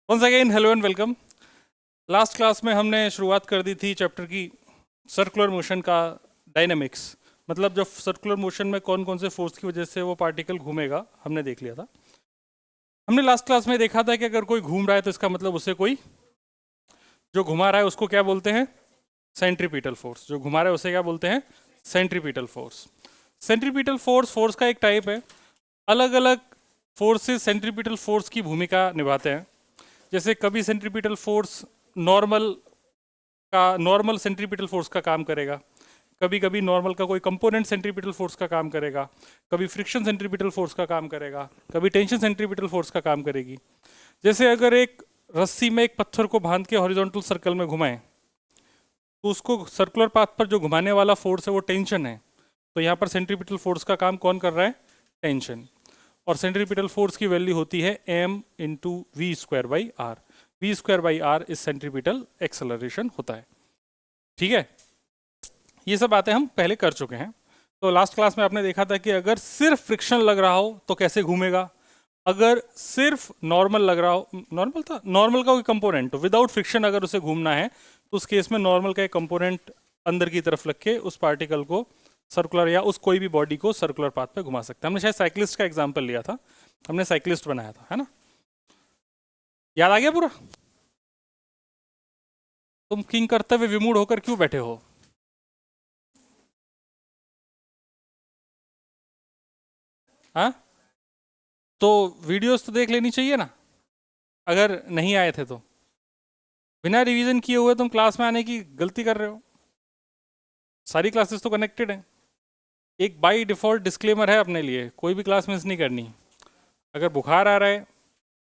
Once again hello and welcome. Last class में हमने शुरुआत कर दी थी चैप्टर की सर्कुलर मोशन का डायनेमिक्स। मतलब जब सर्कुलर मोशन में कौन कौन से फोर्स की वजह से वो पार्टिकल घूमेगा हमने देख लिया था। हमने लास्ट क्लास में देखा था कि अगर कोई घूम रहा है तो इसका मतलब उसे कोई जो घुमा रहा है उसको क्या बोलते हैं, सेंट्रीपिटल फोर्स। जो घुमा रहा है उसे क्या बोलते हैं, centripetal force. Centripetal force force का एक टाइप है। अलग अलग फोर्सेस सेंट्रीपिटल फोर्स की भूमिका निभाते हैं। जैसे कभी centripetal force normal centripetal force का काम करेगा, कभी कभी नॉर्मल का कोई कंपोनेंट सेंट्रीपिटल फोर्स का काम करेगा, कभी फ्रिक्शन सेंट्रीपिटल फोर्स का काम करेगा, कभी टेंशन सेंट्रीपिटल फोर्स का काम करेगी। जैसे अगर एक रस्सी में एक पत्थर को बांध के हॉरिजॉन्टल सर्कल में घुमाएं तो उसको सर्कुलर पाथ पर जो घुमाने वाला फोर्स है वो टेंशन है। तो यहाँ पर सेंट्रीपिटल फोर्स का काम कौन कर रहा है, टेंशन। और सेंट्रीपिटल फोर्स की वैल्यू होती है m into V square by R. V square by R is centripetal acceleration होता है। ठीक है, ये सब बातें हम पहले कर चुके हैं। तो लास्ट क्लास में आपने देखा था कि अगर सिर्फ फ्रिक्शन लग रहा हो तो कैसे घूमेगा, अगर सिर्फ नॉर्मल लग रहा हो, नॉर्मल था, नॉर्मल का कोई कंपोनेंट हो विदाउट फ्रिक्शन अगर उसे घूमना है तो उस केस में नॉर्मल का एक कंपोनेंट अंदर की तरफ रख के उस पार्टिकल को सर्कुलर या उस कोई भी बॉडी को सर्कुलर पाथ पे घुमा सकते हैं। हमने शायद साइक्लिस्ट का एग्जांपल लिया था, हमने साइक्लिस्ट बनाया था, है ना? याद आ गया पूरा? तुम किंग करते हुए विमूढ़ होकर क्यों बैठे हो? हाँ, तो वीडियोस तो देख लेनी चाहिए ना अगर नहीं आए थे तो। बिना रिवीजन किए हुए तुम क्लास में आने की गलती कर रहे हो। सारी क्लासेस तो कनेक्टेड हैं। एक बाई डिफ़ॉल्ट डिस्क्लेमर है अपने लिए, कोई भी क्लास मिस नहीं करनी। अगर बुखार आ रहा है,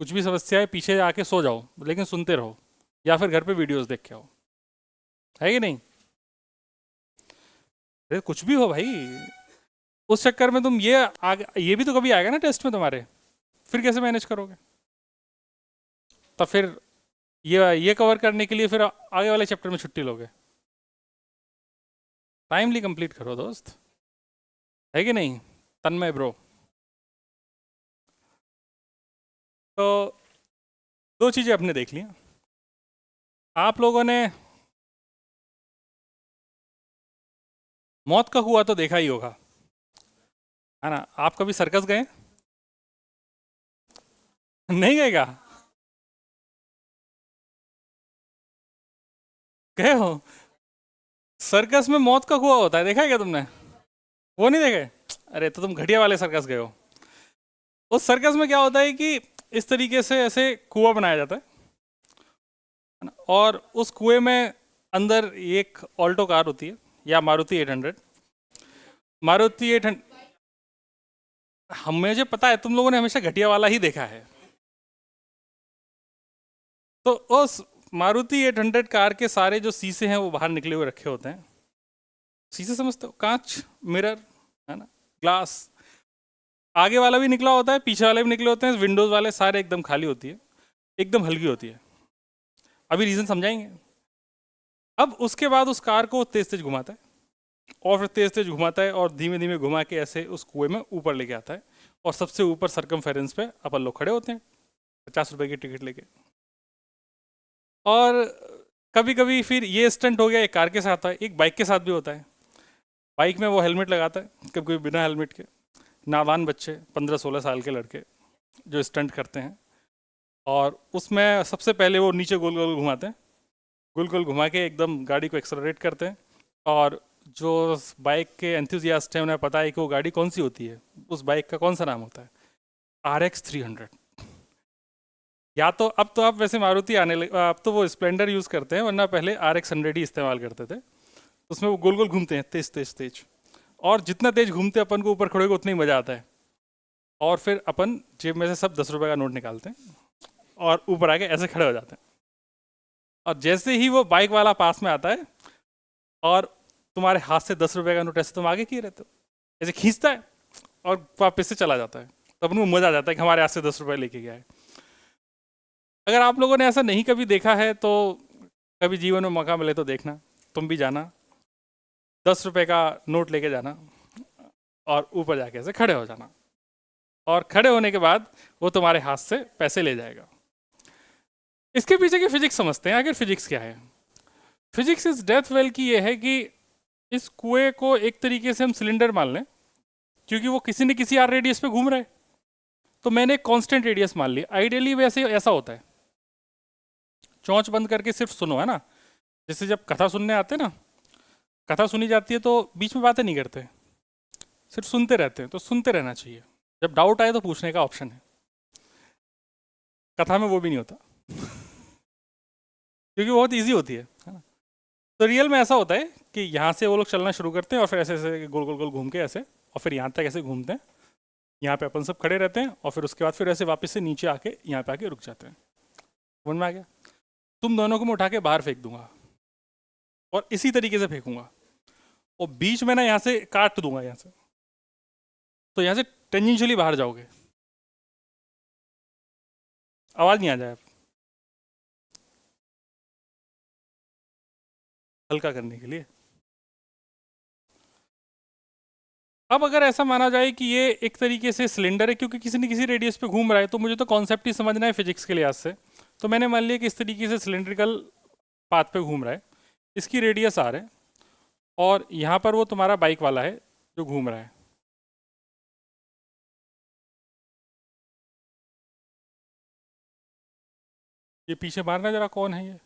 कुछ भी समस्या है, पीछे आके सो जाओ लेकिन सुनते रहो, या फिर घर पे वीडियोस देख के आओ, है कि नहीं? अरे कुछ भी हो भाई, उस चक्कर में तुम ये भी तो कभी आएगा ना टेस्ट में तुम्हारे, फिर कैसे मैनेज करोगे? तो फिर ये कवर करने के लिए फिर आगे वाले चैप्टर में छुट्टी लोगे। टाइमली कंप्लीट करो दोस्त, है कि नहीं तन्मय ब्रो? तो दो चीज़ें आपने देख ली। आप लोगों ने मौत का कुआं तो देखा ही होगा, है ना? आप कभी सर्कस गए? नहीं गए क्या? गए हो? सर्कस में मौत का कुआं होता है, देखा है क्या तुमने? वो नहीं देखे? अरे तो तुम घटिया वाले सर्कस गए हो। उस सर्कस में क्या होता है कि इस तरीके से ऐसे कुआं बनाया जाता है ना? और उस कुएं में अंदर एक ऑल्टो कार होती है या मारुति 800। मारुति 800, हमें जो पता है तुम लोगों ने हमेशा घटिया वाला ही देखा है। तो उस मारुति 800 कार के सारे जो शीशे हैं वो बाहर निकले हुए रखे होते हैं। शीशे समझते हो, कांच, मिरर, है ना, ग्लास। आगे वाला भी निकला होता है, पीछे वाले भी निकले होते हैं, विंडोज वाले सारे एकदम खाली होती है, एकदम हल्की होती है। अभी रीजन समझाएंगे। अब उसके बाद उस कार को तेज तेज घुमाता है और फिर तेज तेज घुमाता है और धीमे धीमे घुमा के ऐसे उस कुएं में ऊपर लेके आता है। और सबसे ऊपर सरकमफेरेंस पे अपन लोग खड़े होते हैं 50 रुपए की टिकट लेके। और कभी कभी फिर ये स्टंट हो गया, एक कार के साथ है, एक बाइक के साथ भी होता है। बाइक में वो हेलमेट लगाता है, कभी कभी बिना हेलमेट के नादान बच्चे 15-16 साल के लड़के जो स्टंट करते हैं। और उसमें सबसे पहले वो नीचे गोल गोल घुमाते हैं, गोल गोल घुमा के एकदम गाड़ी को एक्सलरेट करते हैं। और जो बाइक के एंथुजियास्ट हैं उन्हें पता है कि वो गाड़ी कौन सी होती है, उस बाइक का कौन सा नाम होता है, RX 300। या तो आप वैसे मारुति आने लगे, अब तो वो स्प्लेंडर यूज़ करते हैं, वरना पहले RX 100 ही इस्तेमाल करते थे। उसमें वो गोल गोल घूमते हैं तेज तेज तेज, और जितना तेज घूमते अपन को ऊपर खड़े को उतना ही मज़ा आता है। और फिर अपन जेब में से सब 10 रुपए का नोट निकालते हैं और ऊपर आके ऐसे खड़े हो जाते हैं। और जैसे ही वो बाइक वाला पास में आता है और तुम्हारे हाथ से 10 रुपए का नोट ऐसे तुम आगे किए रहते हो, ऐसे खींचता है और वापस से चला जाता है। तो अपन को मज़ा आ जाता है कि हमारे हाथ से 10 रुपए लेके गया है। अगर आप लोगों ने ऐसा नहीं कभी देखा है तो कभी जीवन में मौका मिले तो देखना, तुम भी जाना, 10 रुपए का नोट लेके जाना और ऊपर जाके ऐसे खड़े हो जाना। और खड़े होने के बाद वो तुम्हारे हाथ से पैसे ले जाएगा। इसके पीछे की फिजिक्स समझते हैं। आखिर फिजिक्स क्या है? फिजिक्स इस डेथ वेल की ये है कि इस कुएं को एक तरीके से हम सिलेंडर मान लें, क्योंकि वो किसी न किसी आर रेडियस पे घूम रहा है, तो मैंने एक कांस्टेंट रेडियस मान ली। आइडियली वैसे ऐसा होता है, चौंच बंद करके सिर्फ सुनो, है ना। जैसे जब कथा सुनने आते हैं ना, कथा सुनी जाती है तो बीच में बातें नहीं करते, सिर्फ सुनते रहते हैं। तो सुनते रहना चाहिए, जब डाउट आए तो पूछने का ऑप्शन है। कथा में वो भी नहीं होता क्योंकि बहुत ईजी होती है ना। तो रियल में ऐसा होता है कि यहाँ से वो लोग चलना शुरू करते हैं और फिर ऐसे ऐसे गोल गोल गोल घूम के ऐसे, और फिर यहाँ तक ऐसे घूमते हैं, यहाँ पे अपन सब खड़े रहते हैं, और फिर उसके बाद फिर ऐसे वापस से नीचे आके यहाँ पे आके रुक जाते हैं। समझ में आ गया? तुम दोनों को मैं उठा के बाहर फेंक दूंगा, और इसी तरीके से फेंकूंगा, और बीच में ना यहाँ से काट दूंगा यहाँ से, तो यहाँ से टेंजेंशियली बाहर जाओगे। आवाज़ नहीं आ जाए, हल्का करने के लिए। अब अगर ऐसा माना जाए कि ये एक तरीके से सिलेंडर है, क्योंकि किसी न किसी रेडियस पे घूम रहा है, तो मुझे तो कॉन्सेप्ट ही समझना है फिजिक्स के लिहाज से। तो मैंने मान लिया कि इस तरीके से सिलेंड्रिकल पाथ पे घूम रहा है, इसकी रेडियस आर है, और यहाँ पर वो तुम्हारा बाइक वाला है जो घूम रहा है। ये पीछे मारना जरा, कौन है ये?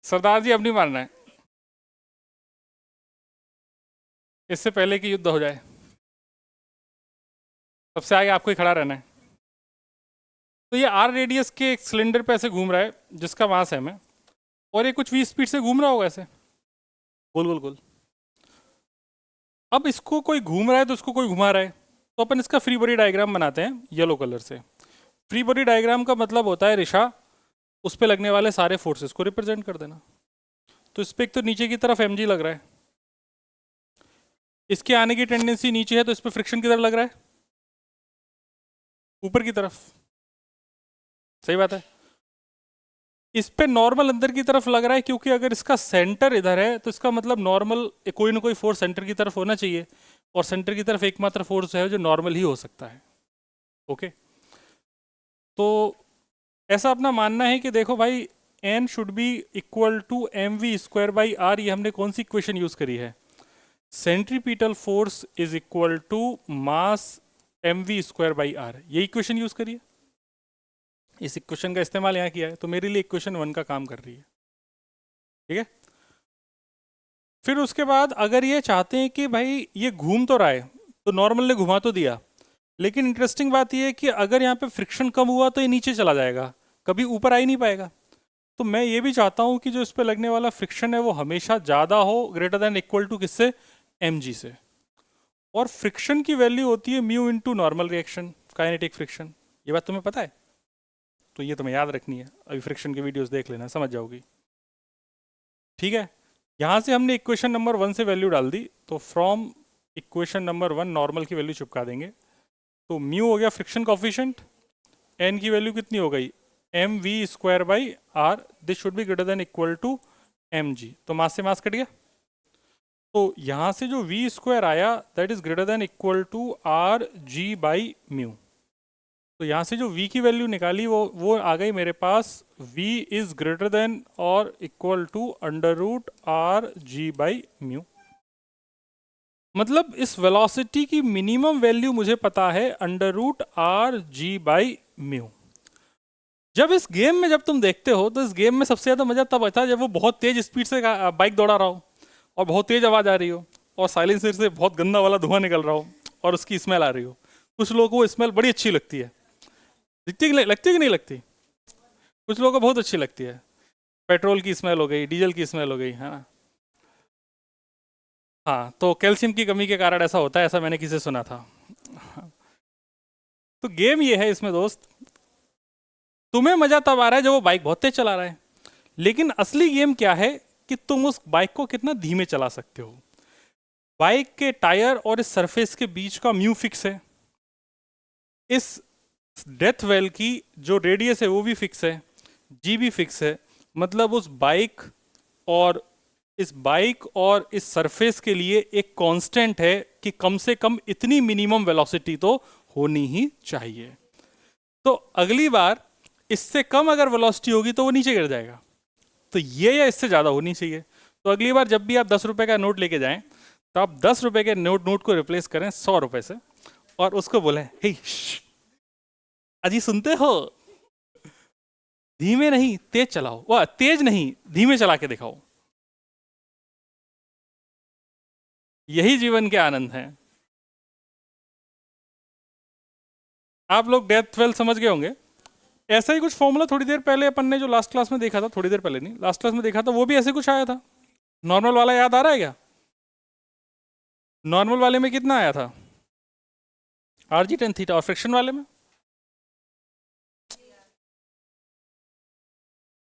सरदार जी, अब नहीं मारना है, इससे पहले कि युद्ध हो जाए। सबसे आगे आपको ही खड़ा रहना है। तो ये आर रेडियस के एक सिलेंडर पे ऐसे घूम रहा है जिसका मास है में, और ये कुछ v स्पीड से घूम रहा होगा ऐसे गोल गोल गोल। अब इसको कोई घूम रहा है तो इसको कोई घुमा रहा है, तो अपन इसका फ्री बॉडी डायग्राम बनाते हैं येलो कलर से। फ्री बॉडी डायग्राम का मतलब होता है रिशा, उस पर लगने वाले सारे फोर्सेस को रिप्रेजेंट कर देना। तो इस पर एक तो नीचे की तरफ mg लग रहा है, इसके आने की टेंडेंसी नीचे है, तो इस पर फ्रिक्शन किधर लग रहा है? ऊपर की तरफ। सही बात है। इस पे नॉर्मल अंदर की तरफ लग रहा है, क्योंकि अगर इसका सेंटर इधर है तो इसका मतलब नॉर्मल कोई ना कोई फोर्स सेंटर की तरफ होना चाहिए, और सेंटर की तरफ एकमात्र फोर्स है जो नॉर्मल ही हो सकता है। ओके, तो ऐसा अपना मानना है कि देखो भाई, N should be equal to M we square by R. ये हमने कौन सी इक्वेशन यूज करी है? Centripetal force is equal to mass M we square by R, ये इक्वेशन यूज करिए। इस इक्वेशन का इस्तेमाल यहाँ किया है, तो मेरे लिए इक्वेशन 1 का काम कर रही है। ठीक है। फिर उसके बाद अगर ये चाहते हैं कि भाई ये घूम तो रहा है, तो नॉर्मल ने घुमा तो दिया, लेकिन इंटरेस्टिंग बात ये है कि अगर यहाँ पे फ्रिक्शन कम हुआ तो ये नीचे चला जाएगा, कभी ऊपर आ ही नहीं पाएगा। तो मैं ये भी चाहता हूँ कि जो इस पर लगने वाला फ्रिक्शन है वो हमेशा ज़्यादा हो, ग्रेटर देन इक्वल टू किससे? mg से। और फ्रिक्शन की वैल्यू होती है mu into normal reaction, kinetic friction. ये बात तुम्हें पता है? तो ये तुम्हें याद रखनी है, अभी फ्रिक्शन के वीडियोस देख लेना, समझ जाओगी। ठीक है। यहाँ से हमने इक्वेशन नंबर 1 से वैल्यू डाल दी, तो फ्रॉम इक्वेशन नंबर 1 नॉर्मल की वैल्यू चिपका देंगे। तो म्यू हो गया फ्रिक्शन कॉफिशिएंट, एन की वैल्यू कितनी हो गई? M we square by R, this should be greater than equal to M G. तो मास से मास कट गया, तो यहाँ से जो वी स्क्वायर आया that is greater than equal to R G by mu. तो यहाँ से जो v की वैल्यू निकाली वो आ गई मेरे पास, v इज ग्रेटर देन और equal to under root are G by mu. मतलब इस वेलोसिटी की मिनिमम वैल्यू मुझे पता है under root are G by mu. जब इस गेम में जब तुम देखते हो तो इस गेम में सबसे ज़्यादा मज़ा तब आता है जब वो बहुत तेज स्पीड से बाइक दौड़ा रहा हो, और बहुत तेज आवाज़ आ रही हो, और साइलेंसर से बहुत गंदा वाला धुआं निकल रहा हो, और उसकी स्मेल आ रही हो। कुछ लोगों को वो स्मेल बड़ी अच्छी लगती है, लगती कि नहीं लगती? कुछ लोगों को बहुत अच्छी लगती है। पेट्रोल की स्मेल हो गई, डीजल की स्मेल हो गई, है ना। हाँ, तो कैल्शियम की कमी के कारण ऐसा होता है, ऐसा मैंने किसी से सुना था। तो गेम ये है इसमें दोस्त, तुम्हें मजा तब आ रहा है जब वो बाइक बहुत तेज चला रहा है, लेकिन असली गेम क्या है कि तुम उस बाइक को कितना धीमे चला सकते हो। बाइक के टायर और इस सरफेस के बीच का म्यू फिक्स है, इस डेथ वेल की जो रेडियस है वो भी फिक्स है, जी भी फिक्स है, मतलब उस बाइक और इस सरफेस के लिए एक कांस्टेंट है कि कम से कम इतनी मिनिमम वेलोसिटी तो होनी ही चाहिए। तो अगली बार इससे कम अगर वेलोसिटी होगी तो वो नीचे गिर जाएगा, तो ये या इससे ज़्यादा होनी चाहिए। तो अगली बार जब भी आप 10 रुपए का नोट लेके जाएं, तो आप 10 रुपए के नोट को रिप्लेस करें 100 रुपए से, और उसको बोलें, हे अजी सुनते हो, धीमे नहीं तेज चलाओ, वाह तेज नहीं धीमे चला के दिखाओ। यही जीवन के आनंद हैं। आप लोग डेथ 12 समझ गए होंगे। ऐसा ही कुछ फॉर्मूला थोड़ी देर पहले अपन ने जो लास्ट क्लास में देखा था, थोड़ी देर पहले नहीं, लास्ट क्लास में देखा था, वो भी ऐसे कुछ आया था। नॉर्मल वाला याद आ रहा है क्या? नॉर्मल वाले में कितना आया था? आर जी टेन थीटा। और फ्रिक्शन वाले में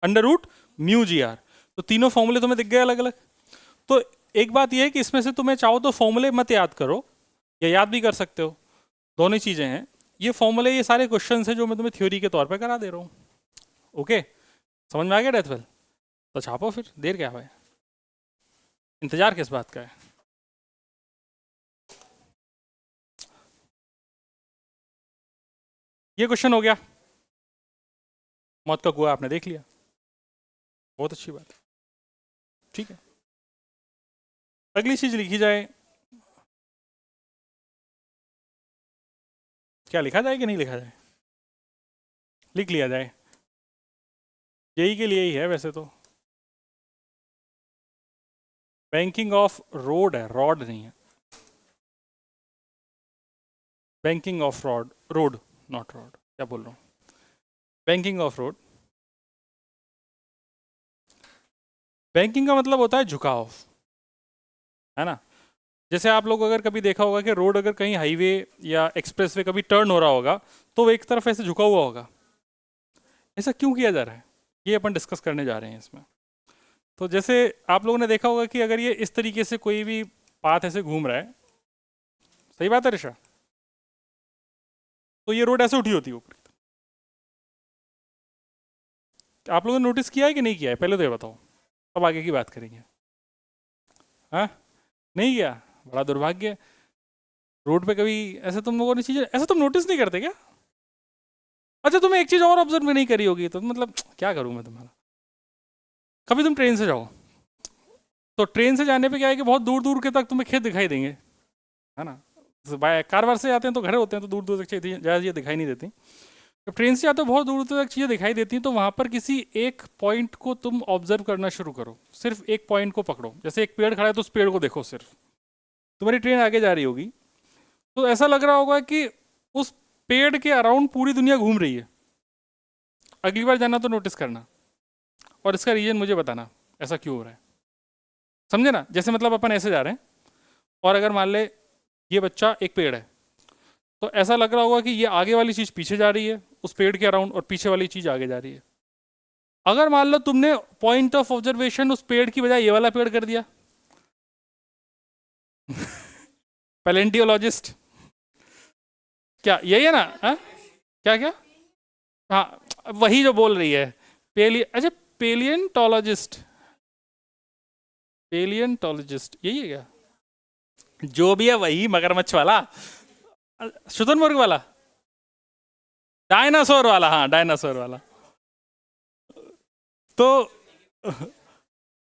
under root mu G R. तो तीनों फॉर्मूले तुम्हें दिख गए अलग अलग। तो एक बात यह है कि इसमें से तुम्हें चाहो तो फॉर्मूले मत याद करो, या याद भी कर सकते हो, दोनों चीजें हैं। ये फॉर्मूले, ये सारे क्वेश्चन हैं जो मैं तुम्हें थ्योरी के तौर पर करा दे रहा हूँ। ओके, समझ में आ गया डेथ वेल? तो छापो फिर, देर क्या है, इंतजार किस बात का है? ये क्वेश्चन हो गया, मौत का कुआं आपने देख लिया, बहुत अच्छी बात है, ठीक है। अगली चीज लिखी जाए, क्या लिखा जाए कि नहीं लिखा जाए? लिख लिया जाए, यही के लिए ही है वैसे तो। बैंकिंग ऑफ रोड है, रॉड नहीं है। Banking of road, not rod, क्या बोल रहा हूँ, बैंकिंग ऑफ रोड। बैंकिंग का मतलब होता है झुकाव, है ना। जैसे आप लोग अगर कभी देखा होगा कि रोड अगर कहीं हाईवे या एक्सप्रेसवे कभी टर्न हो रहा होगा, तो वो एक तरफ ऐसे झुका हुआ होगा। ऐसा क्यों किया जा रहा है, ये अपन डिस्कस करने जा रहे हैं इसमें। तो जैसे आप लोगों ने देखा होगा कि अगर ये इस तरीके से कोई भी पाथ ऐसे घूम रहा है, सही बात है ऋषा, तो ये रोड ऐसे उठी होती है ऊपर। आप लोगों ने नोटिस किया है कि नहीं किया है, पहले तो ये बताओ, अब आगे की बात करेंगे। हाँ, नहीं किया, बड़ा दुर्भाग्य है। रोड पे कभी ऐसे तुम लोगों ने चीजें ऐसे तुम नोटिस नहीं करते क्या? अच्छा, तुम्हें एक चीज और ऑब्जर्व नहीं करी होगी, तो मतलब क्या करूं मैं तुम्हारा। कभी तुम ट्रेन से जाओ, तो ट्रेन से जाने पे क्या है कि बहुत दूर दूर के तक तुम्हें खेत दिखाई देंगे, है ना। बाय कार वार से जाते हैं तो घर होते हैं, तो दूर दूर तक चीजें ज़्यादा दिखाई नहीं देती। जब ट्रेन से जाते हो बहुत दूर तक चीज़ें दिखाई देती हैं, तो वहाँ पर किसी एक पॉइंट को तुम ऑब्जर्व करना शुरू करो, सिर्फ एक पॉइंट को पकड़ो। जैसे एक पेड़ खड़ा है तो उस पेड़ को देखो, सिर्फ तुम्हारी ट्रेन आगे जा रही होगी तो ऐसा लग रहा होगा कि उस पेड़ के अराउंड पूरी दुनिया घूम रही है। अगली बार जाना तो नोटिस करना, और इसका रीजन मुझे बताना, ऐसा क्यों हो रहा है, समझे ना। जैसे मतलब अपन ऐसे जा रहे हैं, और अगर मान ले ये बच्चा एक पेड़ है, तो ऐसा लग रहा होगा कि ये आगे वाली चीज़ पीछे जा रही है उस पेड़ के अराउंड, और पीछे वाली चीज़ आगे जा रही है। अगर मान लो तुमने पॉइंट ऑफ ऑब्जर्वेशन उस पेड़ की बजाय ये वाला पेड़ कर दिया, पैलेंटियोलॉजिस्ट, क्या यही है ना? हा? क्या क्या, हाँ वही जो बोल रही है, अच्छा पेलियंटोलॉजिस्ट, पेलियंटोलॉजिस्ट यही है क्या? जो भी है वही, मगरमच्छ वाला, शुतुरमुर्ग वाला, डायनासोर वाला, हाँ डायनासोर वाला। तो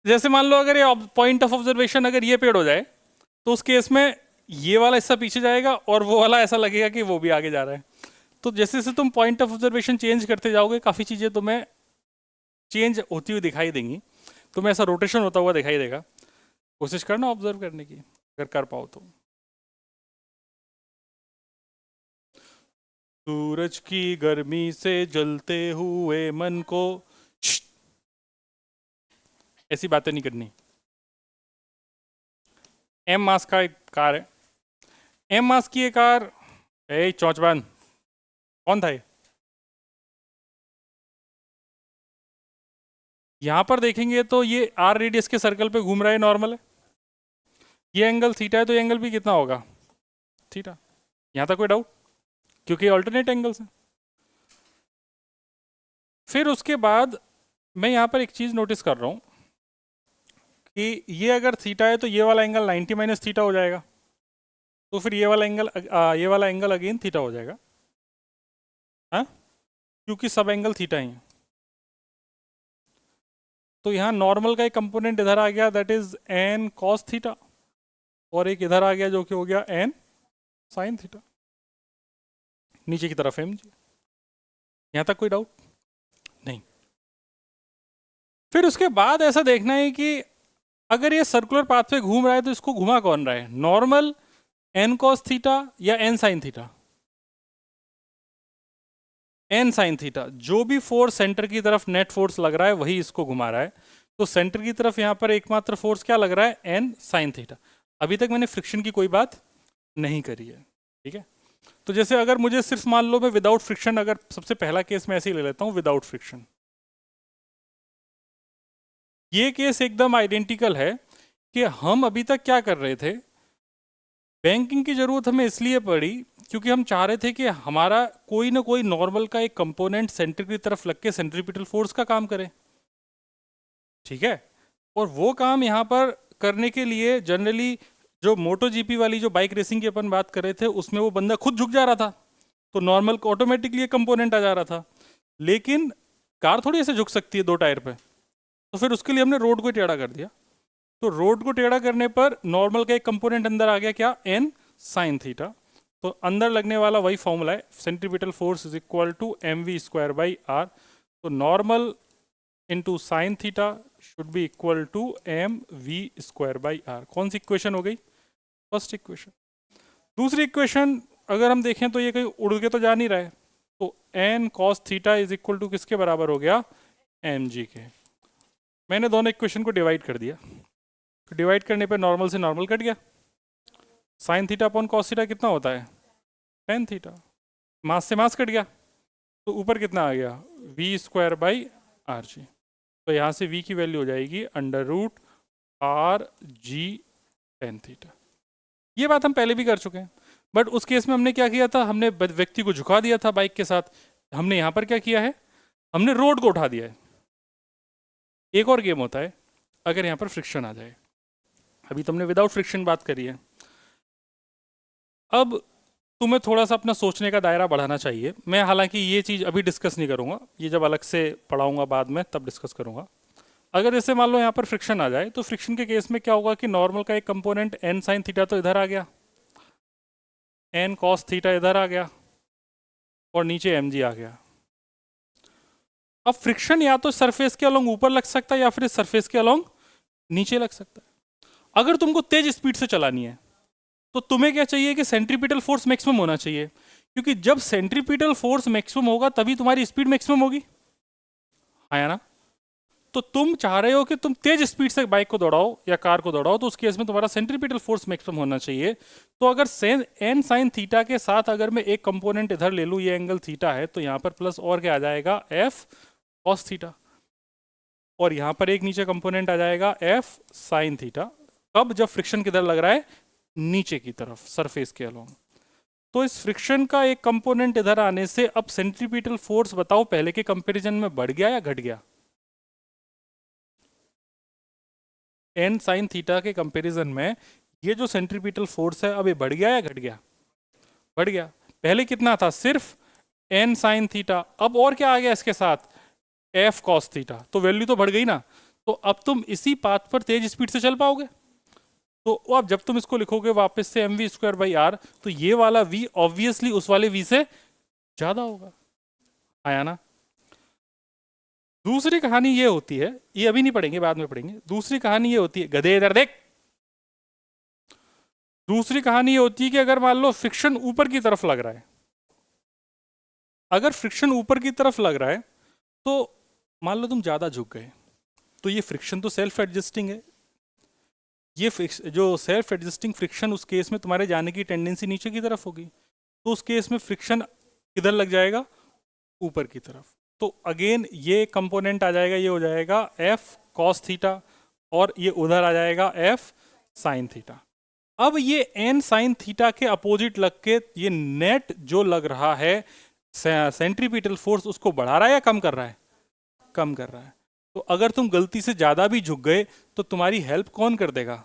जैसे मान लो अगर ये पॉइंट ऑफ ऑब्जर्वेशन अगर ये पेड़ हो जाए, तो उस केस में ये वाला हिस्सा पीछे जाएगा और वो वाला ऐसा लगेगा कि वो भी आगे जा रहा है। तो जैसे जैसे तुम पॉइंट ऑफ ऑब्जर्वेशन चेंज करते जाओगे, काफ़ी चीज़ें तुम्हें चेंज होती हुई दिखाई देंगी, तुम्हें ऐसा रोटेशन होता हुआ दिखाई देगा। कोशिश करना ऑब्जर्व करने की, अगर कर पाओ तो। सूरज की गर्मी से जलते हुए मन को, ऐसी बातें नहीं करनी। एम मास का एक कार है, एम मास की एक कार, ए चौचबान कौन था ये? यहां पर देखेंगे तो ये आर रेडियस के सर्कल पे घूम रहा है, नॉर्मल है। ये एंगल थीटा है, तो ये एंगल भी कितना होगा? थीटा। यहां तक कोई डाउट? क्योंकि ऑल्टरनेट एंगल्स हैं। फिर उसके बाद मैं यहाँ पर एक चीज़ नोटिस कर रहा हूँ कि ये अगर थीटा है तो ये वाला एंगल 90 माइनस थीटा हो जाएगा, तो फिर ये वाला एंगल अगेन थीटा हो जाएगा, हाँ, क्योंकि सब एंगल थीटा ही है। तो यहाँ नॉर्मल का एक कंपोनेंट इधर आ गया, that is an cos theta, और एक इधर आ गया जो कि हो गया एन साइन थीटा, नीचे की तरफ एम जी। यहाँ तक कोई डाउट नहीं। फिर उसके बाद ऐसा देखना है कि अगर ये सर्कुलर पाथ पे घूम रहा है तो इसको घुमा कौन रहा है, नॉर्मल एन कॉस थीटा या N sine theta? N sine theta. जो भी फोर्स सेंटर की तरफ नेट फोर्स लग रहा है वही इसको घुमा रहा है, तो सेंटर की तरफ यहाँ पर एकमात्र फोर्स क्या लग रहा है, एन साइन थीटा। अभी तक मैंने फ्रिक्शन की कोई बात नहीं करी है, ठीक है। तो जैसे अगर मुझे सिर्फ मान लो मैं विदाउट फ्रिक्शन, अगर सबसे पहला केस मैं ऐसे ही ले लेता हूँ विदाउट फ्रिक्शन, ये केस एकदम आइडेंटिकल है कि हम अभी तक क्या कर रहे थे, बैंकिंग की जरूरत हमें इसलिए पड़ी क्योंकि हम चाह रहे थे कि हमारा कोई ना कोई नॉर्मल का एक कंपोनेंट सेंटर की तरफ लग के सेंट्रीपिटल फोर्स का काम करे, ठीक है। और वो काम यहाँ पर करने के लिए जनरली जो मोटो जीपी वाली जो बाइक रेसिंग की अपन बात कर रहे थे उसमें वो बंदा खुद झुक जा रहा था, तो नॉर्मल ऑटोमेटिकली एक कंपोनेंट आ जा रहा था। लेकिन कार थोड़ी ऐसे झुक सकती है दो टायर पे, तो फिर उसके लिए हमने रोड को टेढ़ा कर दिया। तो रोड को टेढ़ा करने पर नॉर्मल का एक कंपोनेंट अंदर आ गया, क्या, एन साइन थीटा। तो अंदर लगने वाला वही फॉर्मूला है, centripetal force is equal to M we square by are. तो normal into sine theta should be equal to M we square by R. कौन सी इक्वेशन हो गई, फर्स्ट इक्वेशन। दूसरी इक्वेशन अगर हम देखें तो ये कहीं उड़ के तो जा नहीं रहा है, तो N cos theta is equal to किसके बराबर हो गया, एम जी के। मैंने दोनों इक्वेशन को डिवाइड कर दिया, तो डिवाइड करने पे नॉर्मल से नॉर्मल कट गया, sine theta upon cos theta कितना होता है, टेन थीटा। मास से मास कट गया, तो ऊपर कितना आ गया, v square by r g. तो यहाँ से v की वैल्यू हो जाएगी under root R G tan theta. ये बात हम पहले भी कर चुके हैं, बट उस केस में हमने क्या किया था, हमने व्यक्ति को झुका दिया था बाइक के साथ। हमने यहाँ पर क्या किया है, हमने रोड को उठा दिया है। एक और गेम होता है अगर यहाँ पर फ्रिक्शन आ जाए, अभी तुमने विदाउट फ्रिक्शन बात करी है, अब तुम्हें थोड़ा सा अपना सोचने का दायरा बढ़ाना चाहिए। मैं हालांकि ये चीज़ अभी डिस्कस नहीं करूँगा, ये जब अलग से पढ़ाऊँगा बाद में तब डिस्कस करूँगा। अगर जैसे मान लो यहाँ पर फ्रिक्शन आ जाए, तो फ्रिक्शन के केस में क्या होगा कि नॉर्मल का एक कंपोनेंट एन साइन थीटा तो इधर आ गया, एन कॉस थीटा इधर आ गया, और नीचे एम जी आ गया। अब फ्रिक्शन या तो सरफेस के अलोंग ऊपर लग सकता है या फिर सरफेस के अलोंग नीचे लग सकता है। अगर तुमको तेज स्पीड से चलानी है तो तुम्हें क्या चाहिए कि सेंट्रीपिटल फोर्स मैक्सिमम होना चाहिए, क्योंकि जब सेंट्रीपिटल फोर्स मैक्सिमम होगा तभी तुम्हारी स्पीड मैक्सिमम होगी, आया ना। तो तुम चाह रहे हो कि तुम तेज स्पीड से बाइक को दौड़ाओ या कार को दौड़ाओ, तो उस केस में तुम्हारा सेंट्रीपिटल फोर्स मैक्सिमम होना चाहिए। तो अगर एन साइन थीटा के साथ अगर मैं एक कंपोनेंट इधर ले लूँ, ये एंगल थीटा है, तो यहाँ पर प्लस और क्या आ जाएगा, एफ कॉस थीटा, और यहाँ पर एक नीचे कंपोनेंट आ जाएगा एफ साइन थीटा। कब, जब फ्रिक्शन किधर लग रहा है, नीचे की तरफ सरफेस के अलोंग। तो इस फ्रिक्शन का एक कंपोनेंट इधर आने से अब सेंट्रीपिटल फोर्स बताओ पहले के कंपैरिजन में बढ़ गया या घट गया, एन साइन थीटा के कंपैरिजन में ये जो सेंट्रीपिटल फोर्स है अब ये बढ़ गया या घट गया, बढ़ गया। पहले कितना था, सिर्फ एन साइन थीटा, अब और क्या आ गया इसके साथ, एफ कॉस थीटा, तो वैल्यू तो बढ़ गई ना। तो अब तुम इसी पाथ पर तेज स्पीड से चल पाओगे। तो अब जब तुम इसको लिखोगे वापस से m we square by are, तो ये वाला v ऑब्वियसली उस वाले v से ज्यादा होगा, आया ना। दूसरी कहानी ये होती है, ये अभी नहीं पढ़ेंगे, बाद में पढ़ेंगे। दूसरी कहानी ये होती है, गधे इधर देख, दूसरी कहानी ये होती है कि अगर मान लो फ्रिक्शन ऊपर की तरफ लग रहा है, अगर फ्रिक्शन ऊपर की तरफ लग रहा है तो मान लो तुम ज्यादा झुक गए, तो ये फ्रिक्शन तो सेल्फ एडजस्टिंग है, ये जो सेल्फ एडजस्टिंग फ्रिक्शन, उस केस में तुम्हारे जाने की टेंडेंसी नीचे की तरफ होगी, तो उस केस में फ्रिक्शन किधर लग जाएगा, ऊपर की तरफ। तो अगेन ये कंपोनेंट आ जाएगा, ये हो जाएगा एफ कॉस थीटा, और ये उधर आ जाएगा एफ साइन थीटा। अब ये एन साइन थीटा के अपोजिट लग के ये नेट जो लग रहा है सेंट्रीपिटल फोर्स, उसको बढ़ा रहा है या कम कर रहा है, कम कर रहा है। तो अगर तुम गलती से ज्यादा भी झुक गए तो तुम्हारी हेल्प कौन कर देगा?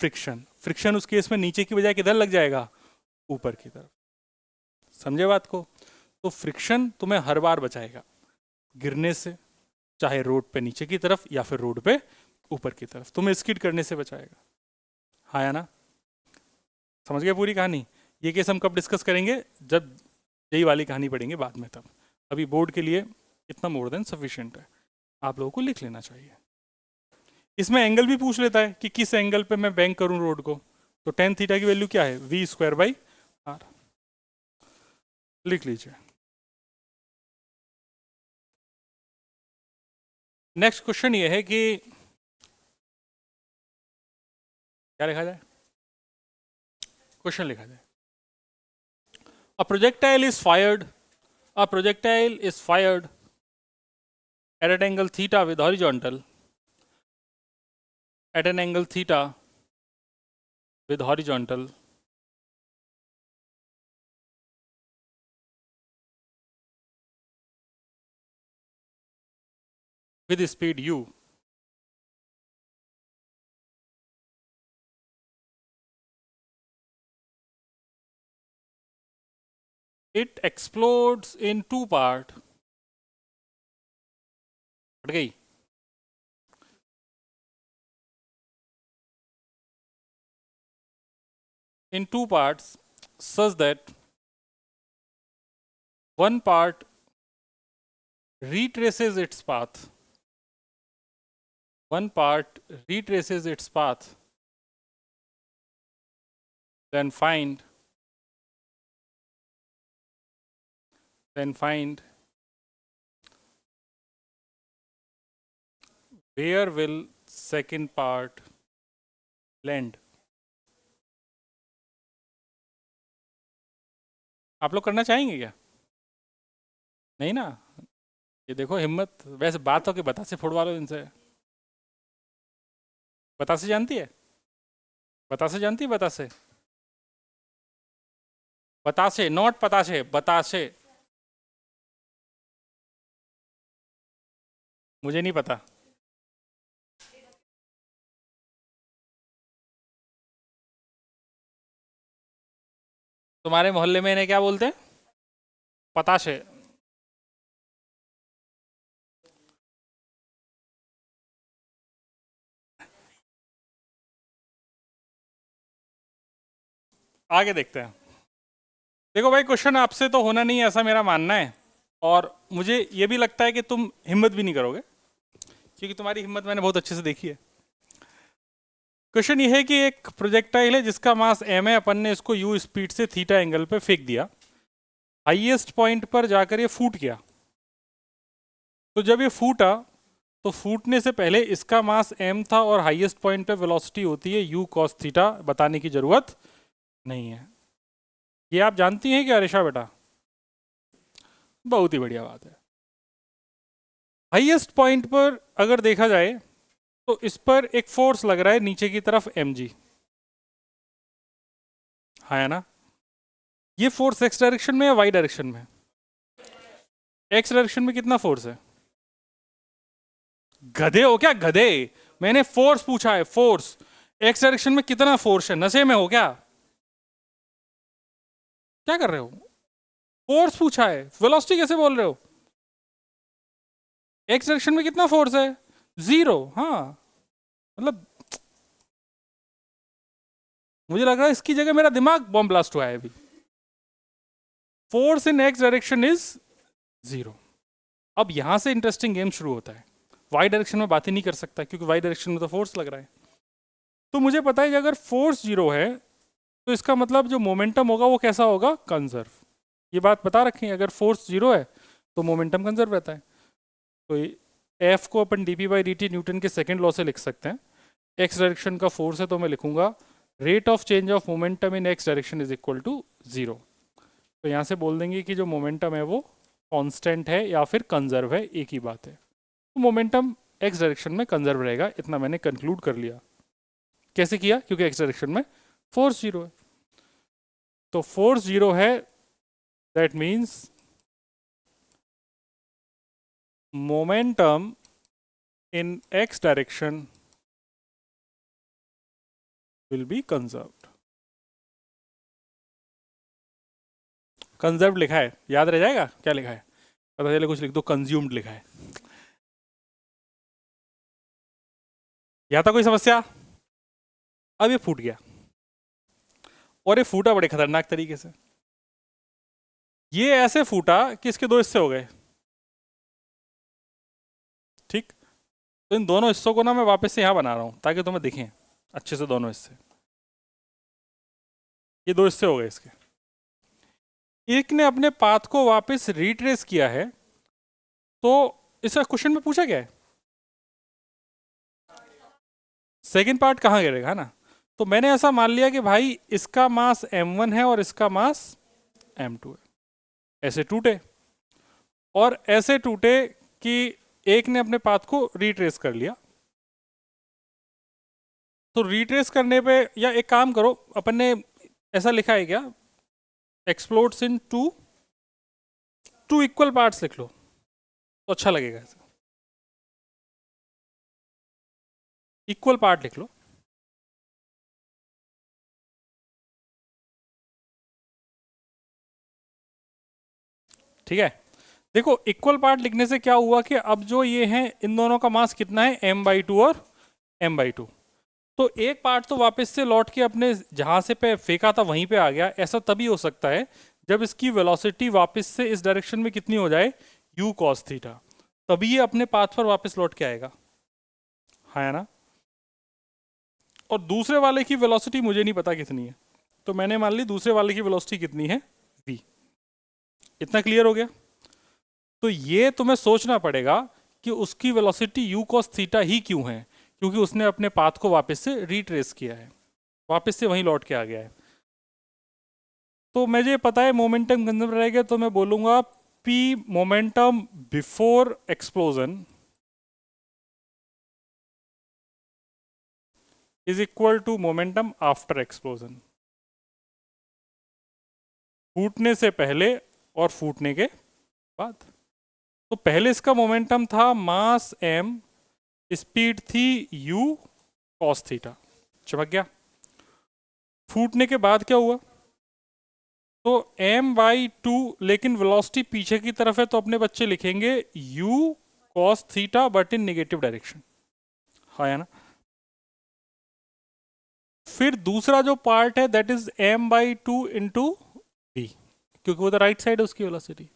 फ्रिक्शन। फ्रिक्शन उस केस में नीचे की बजाय किधर लग जाएगा? ऊपर की तरफ। समझे बात को? तो फ्रिक्शन तुम्हें हर बार बचाएगा गिरने से, चाहे रोड पे नीचे की तरफ या फिर रोड पे ऊपर की तरफ, तुम्हें स्किड करने से बचाएगा। हाँ या ना? समझ गए पूरी कहानी? ये केस हम कब डिस्कस करेंगे? जब यही वाली कहानी पढ़ेंगे बाद में, तब। अभी बोर्ड के लिए इतना मोर देन सफिशिएंट है, आप लोगों को लिख लेना चाहिए। इसमें एंगल भी पूछ लेता है कि किस एंगल पे मैं बैंक करूं रोड को, तो टेन थीटा की वैल्यू क्या है? V square by r. लिख लीजिए। नेक्स्ट क्वेश्चन ये है कि क्या लिखा जाए? क्वेश्चन लिखा जाए, a projectile is fired, a projectile is fired at an angle theta with horizontal, at an angle theta with horizontal with speed u. It explodes in two parts. हट गई? In two parts such that one part retraces its path, one part retraces its path, then find where will second part land. आप लोग करना चाहेंगे क्या? नहीं ना? ये देखो हिम्मत, वैसे बात हो कि बतासे फोड़वा लो इनसे। बतासे जानती है? बतासे जानती है? बतासे, बतासे, नॉट पतासे, बतासे। मुझे नहीं पता। तुम्हारे मोहल्ले में इन्हें क्या बोलते हैं? पताशे। आगे देखते हैं। देखो भाई, क्वेश्चन आपसे तो होना नहीं है ऐसा मेरा मानना है, और मुझे ये भी लगता है कि तुम हिम्मत भी नहीं करोगे, क्योंकि तुम्हारी हिम्मत मैंने बहुत अच्छे से देखी है। क्वेश्चन ये है कि एक प्रोजेक्टाइल है जिसका मास m है, अपन ने इसको u स्पीड से थीटा एंगल पे फेंक दिया, हाईएस्ट पॉइंट पर जाकर ये फूट गया। तो जब ये फूटा तो फूटने से पहले इसका मास m था और हाईएस्ट पॉइंट पे वेलोसिटी होती है u cos थीटा, बताने की जरूरत नहीं है। ये आप जानती हैं क्या ऋषा बेटा? बहुत ही बढ़िया बात है। हाईएस्ट पॉइंट पर अगर देखा जाए तो इस पर एक फोर्स लग रहा है नीचे की तरफ mg, है ना? ये फोर्स x डायरेक्शन में या y डायरेक्शन में? x डायरेक्शन में कितना फोर्स है? गधे हो क्या गधे? मैंने फोर्स पूछा है, फोर्स। x डायरेक्शन में कितना फोर्स है? नशे में हो क्या? क्या कर रहे हो? फोर्स पूछा है, वेलोसिटी कैसे बोल रहे हो? x डायरेक्शन में कितना फोर्स है? 0। हाँ, मतलब मुझे लग रहा है इसकी जगह मेरा दिमाग बॉम्ब ब्लास्ट हुआ है अभी। Force in x direction is 0। अब यहां से इंटरेस्टिंग गेम शुरू होता है। y डायरेक्शन में बात ही नहीं कर सकता क्योंकि y डायरेक्शन में तो फोर्स लग रहा है। तो मुझे पता है कि अगर फोर्स 0 है तो इसका मतलब जो मोमेंटम होगा वो कैसा होगा? कंजर्व। ये बात बता रखें, अगर फोर्स 0 है तो मोमेंटम कंजर्व रहता है। तो एफ को अपन D P by D T Newton के सेकेंड लॉ से लिख सकते हैं। एक्स डायरेक्शन का फोर्स है तो मैं लिखूंगा rate of change of momentum in x direction is equal to 0। तो यहाँ से बोल देंगे कि जो मोमेंटम है वो कांस्टेंट है या फिर कंजर्व है, एक ही बात है। तो मोमेंटम एक्स डायरेक्शन में कंजर्व रहेगा, इतना मैंने कंक्लूड कर लिया। कैसे किया? क्योंकि एक्स डायरेक्शन में फोर्स 0 है। तो फोर्स 0 है, that means momentum in x direction will be conserved. Conserve लिखा है, याद रह जाएगा क्या लिखा है, पता चले कुछ लिख दो कंज्यूम्ड लिखा है। यहां था कोई समस्या? अब ये फूट गया, और ये फूटा बड़े खतरनाक तरीके से। ये ऐसे फूटा कि इसके दो हिस्से हो गए, ठीक। तो इन दोनों हिस्सों को ना मैं वापस से यहां बना रहा हूं ताकि तुम्हें दिखें अच्छे से दोनों हिस्से। ये दो हिस्से हो गए इसके। एक ने अपने पाथ को वापस रिट्रेस किया है, तो इसका क्वेश्चन में पूछा गया है सेकेंड पार्ट कहाँ गिरेगा, है ना। तो मैंने ऐसा मान लिया कि भाई इसका मास m1 है और इसका मास m2 है। ऐसे टूटे, और ऐसे टूटे कि एक ने अपने पाथ को रिट्रेस कर लिया। तो रिट्रेस करने पे, या एक काम करो, अपन ने ऐसा लिखा है क्या, explodes into equal parts लिख लो तो अच्छा लगेगा। ऐसे इक्वल पार्ट लिख लो। ठीक है, देखो इक्वल पार्ट लिखने से क्या हुआ कि अब जो ये हैं इन दोनों का मास कितना है, m/2 और m/2। तो एक पार्ट तो वापस से लौट के अपने जहां से पे फेंका था वहीं पे आ गया। ऐसा तभी हो सकता है जब इसकी वेलोसिटी वापस से इस डायरेक्शन में कितनी हो जाए, u cos थीटा, तभी ये अपने पाथ पर वापस लौट के आएगा, है ना। और दूसरे वाले की वेलोसिटी मुझे नहीं पता कितनी है, तो मैंने मान ली दूसरे वाले की वेलोसिटी कितनी है, v। इतना क्लियर हो गया। तो ये तुम्हें सोचना पड़ेगा कि उसकी वेलोसिटी u cos थीटा ही क्यों है, क्योंकि उसने अपने पाथ को वापस से रिट्रेस किया है, वापस से वहीं लौट के आ गया है। तो मुझे पता है मोमेंटम कंजर्व रहेगा, तो मैं बोलूंगा p momentum before explosion is equal to momentum after explosion. फूटने से पहले और फूटने के बाद। तो पहले इसका मोमेंटम था मास m, स्पीड थी u cos थीटा, चमक गया। फूटने के बाद क्या हुआ, तो m/2, लेकिन वेलोसिटी पीछे की तरफ है, तो अपने बच्चे लिखेंगे u cos theta but in negative direction, है ना। फिर दूसरा जो पार्ट है that is m/2 into v, क्योंकि वो तो राइट साइड है उसकी वेलोसिटी।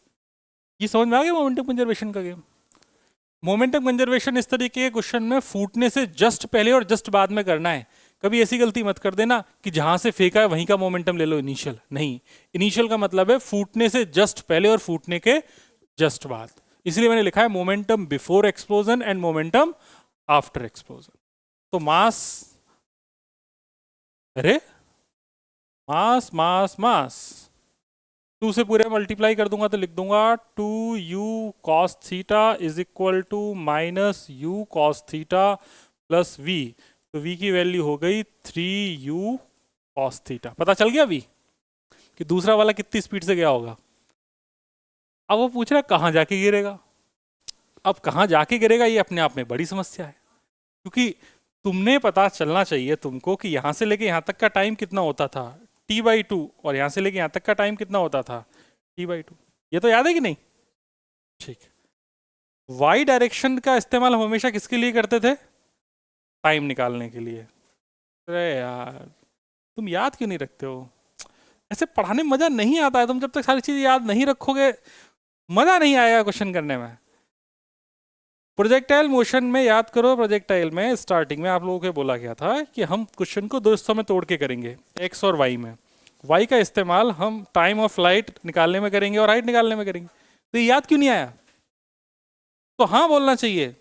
ये समझ में आ गया मोमेंटम कंजर्वेशन का गेम। मोमेंटम कंजर्वेशन इस तरीके के क्वेश्चन में फूटने से जस्ट पहले और जस्ट बाद में करना है। कभी ऐसी गलती मत कर देना कि जहां से फेंका है वहीं का मोमेंटम ले लो इनिशियल, नहीं। इनिशियल का मतलब है फूटने से जस्ट पहले और फूटने के जस्ट बाद। इसलिए मैंने लिखा है momentum before explosion and momentum after explosion. तो मास, अरे मास मास मास 2 से पूरे मल्टीप्लाई कर दूंगा तो लिख दूंगा 2u cos theta is equal to minus u cos theta plus v। तो v की वैल्यू हो गई 3u cos थीटा। पता चल गया v कि दूसरा वाला कितनी स्पीड से गया होगा। अब वो पूछ रहा है कहाँ जाके गिरेगा। अब कहाँ जाके गिरेगा ये अपने आप में बड़ी समस्या है, क्योंकि तुमने पता चलना चाहिए तुमको कि यहाँ से लेके यहाँ तक का टाइम कितना होता था t/2, और यहाँ से लेके यहाँ तक का टाइम कितना होता था t/2। ये तो याद है कि नहीं? ठीक। y डायरेक्शन का इस्तेमाल हम हमेशा किसके लिए करते थे? टाइम निकालने के लिए। अरे यार तुम याद क्यों नहीं रखते हो? ऐसे पढ़ाने में मजा नहीं आता है। तुम जब तक सारी चीजें याद नहीं रखोगे मजा नहीं आएगा क्वेश्चन करने में। प्रोजेक्टाइल मोशन में याद करो, प्रोजेक्टाइल में स्टार्टिंग में आप लोगों को बोला गया था कि हम क्वेश्चन को दो हिस्सों में तोड़ के करेंगे, एक्स और वाई में। वाई का इस्तेमाल हम टाइम ऑफ फ्लाइट निकालने में करेंगे और हाइट निकालने में करेंगे। तो ये याद क्यों नहीं आया? तो हाँ बोलना चाहिए,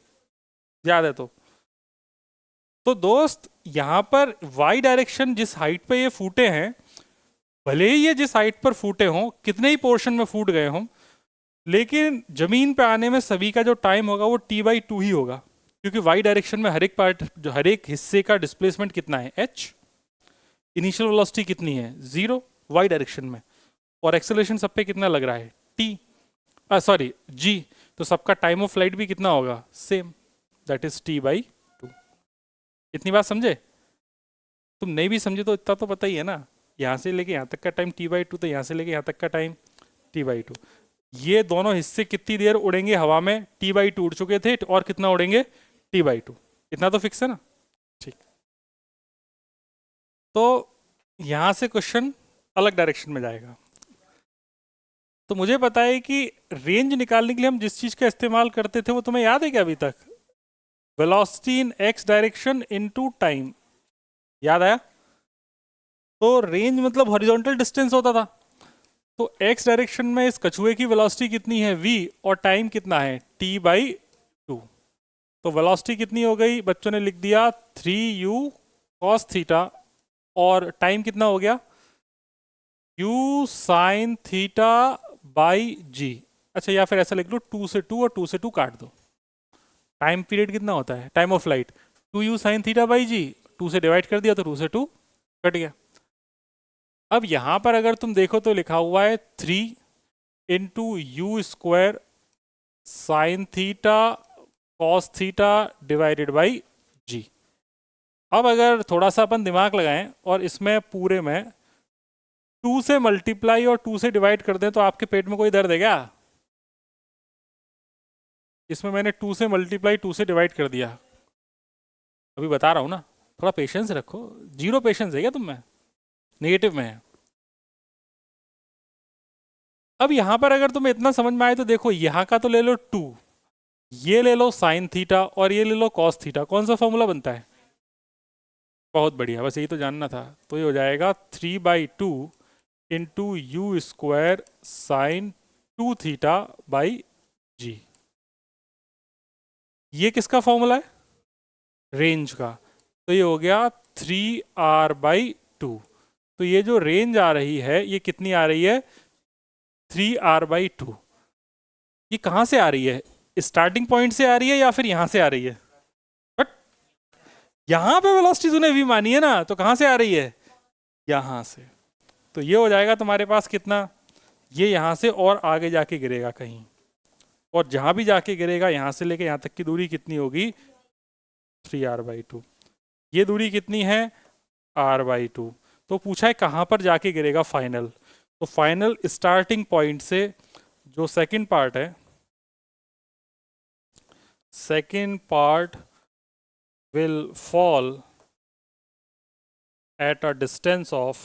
याद है तो दोस्त यहाँ पर वाई डायरेक्शन जिस हाइट पे ये फूटे हैं, भले ही ये जिस हाइट पर फूटे हों, कितने ही पोर्शन में फूट गए हों, लेकिन जमीन पे आने में सभी का जो टाइम होगा वो t/2 ही होगा, क्योंकि वाई डायरेक्शन में हर एक पार्ट, जो हर एक हिस्से का डिस्प्लेसमेंट कितना है h, इनिशियल वेलोसिटी कितनी है 0 वाई डायरेक्शन में, और एक्सेलरेशन सब पे कितना लग रहा है t, g, तो सबका टाइम ऑफ फ्लाइट भी कितना होगा सेम, दैट इज T/2। इतनी बात समझे? तुम नहीं भी समझे तो इतना तो पता ही है ना, यहाँ से लेके यहाँ तक का टाइम T/2, तो यहाँ से लेके यहाँ तक का टाइम T/2। ये दोनों हिस्से कितनी देर उड़ेंगे हवा में? T/2 उड़ चुके थे, और कितना उड़ेंगे? T/2। इतना तो फिक्स है ना? ठीक। तो यहाँ से क्वेश्चन अलग डायरेक्शन में जाएगा। तो मुझे पता है कि रेंज निकालने के लिए हम जिस चीज़ का इस्तेमाल करते थे वो तुम्हें याद है क्या अभी तक? वेलोसिटी इन x डायरेक्शन इनटू टाइम। याद आया? तो रेंज मतलब हॉरिजॉन्टल डिस्टेंस होता था। तो x डायरेक्शन में इस कछुए की वेलोसिटी कितनी है? v, और टाइम कितना है? T/2। तो वेलोसिटी कितनी हो गई? बच्चों ने लिख दिया 3u cos थीटा, और टाइम कितना हो गया? u sin theta by g। अच्छा, या फिर ऐसा लिख लो 2 से 2 और 2 से 2 काट दो। टाइम पीरियड कितना होता है? Time of light 2u sin theta by g, 2 से डिवाइड कर दिया तो 2 से 2 कट गया। अब यहां पर अगर तुम देखो तो लिखा हुआ है 3 into U square sine theta cos theta divided by G. अब अगर थोड़ा सा अपन दिमाग लगाएं और इसमें पूरे में 2 से मल्टीप्लाई और 2 से डिवाइड कर दें तो आपके पेट में कोई दर्द है क्या? इसमें मैंने 2 से मल्टीप्लाई 2 से डिवाइड कर दिया। अभी बता रहा हूं ना, थोड़ा पेशेंस रखो। जीरो पेशेंस है क्या तुम में? नेगेटिव में है। अब यहां पर अगर तुम्हें इतना समझ में आए तो देखो, यहां का तो ले लो 2, ये ले लो साइन थीटा और ये ले लो कॉस थीटा। कौन सा फॉर्मूला बनता है? बहुत बढ़िया, बस यही तो जानना था। तो ये हो जाएगा 3/2 into U square sine 2 theta by G. ये किसका फॉर्मूला है? रेंज का। तो ये हो गया 3r/2। तो ये जो रेंज आ रही है ये कितनी आ रही है? 3r/2। ये कहां से आ रही है? स्टार्टिंग पॉइंट से आ रही है या फिर यहां से आ रही है? बट यहां पे वेलोसिटी तूने v मानी है ना, तो कहां से आ रही है? यहां से। तो ये हो जाएगा तुम्हारे पास कितना? ये यहां से और आगे जाके गिरेगा कहीं, और जहां भी जाके गिरेगा यहां से लेके यहां तक की दूरी कितनी होगी? 3r/2। ये दूरी कितनी है? r/2। तो पूछा है कहां पर जाके गिरेगा फाइनल। तो फाइनल स्टार्टिंग पॉइंट से जो सेकंड पार्ट है, second part will fall at a distance of,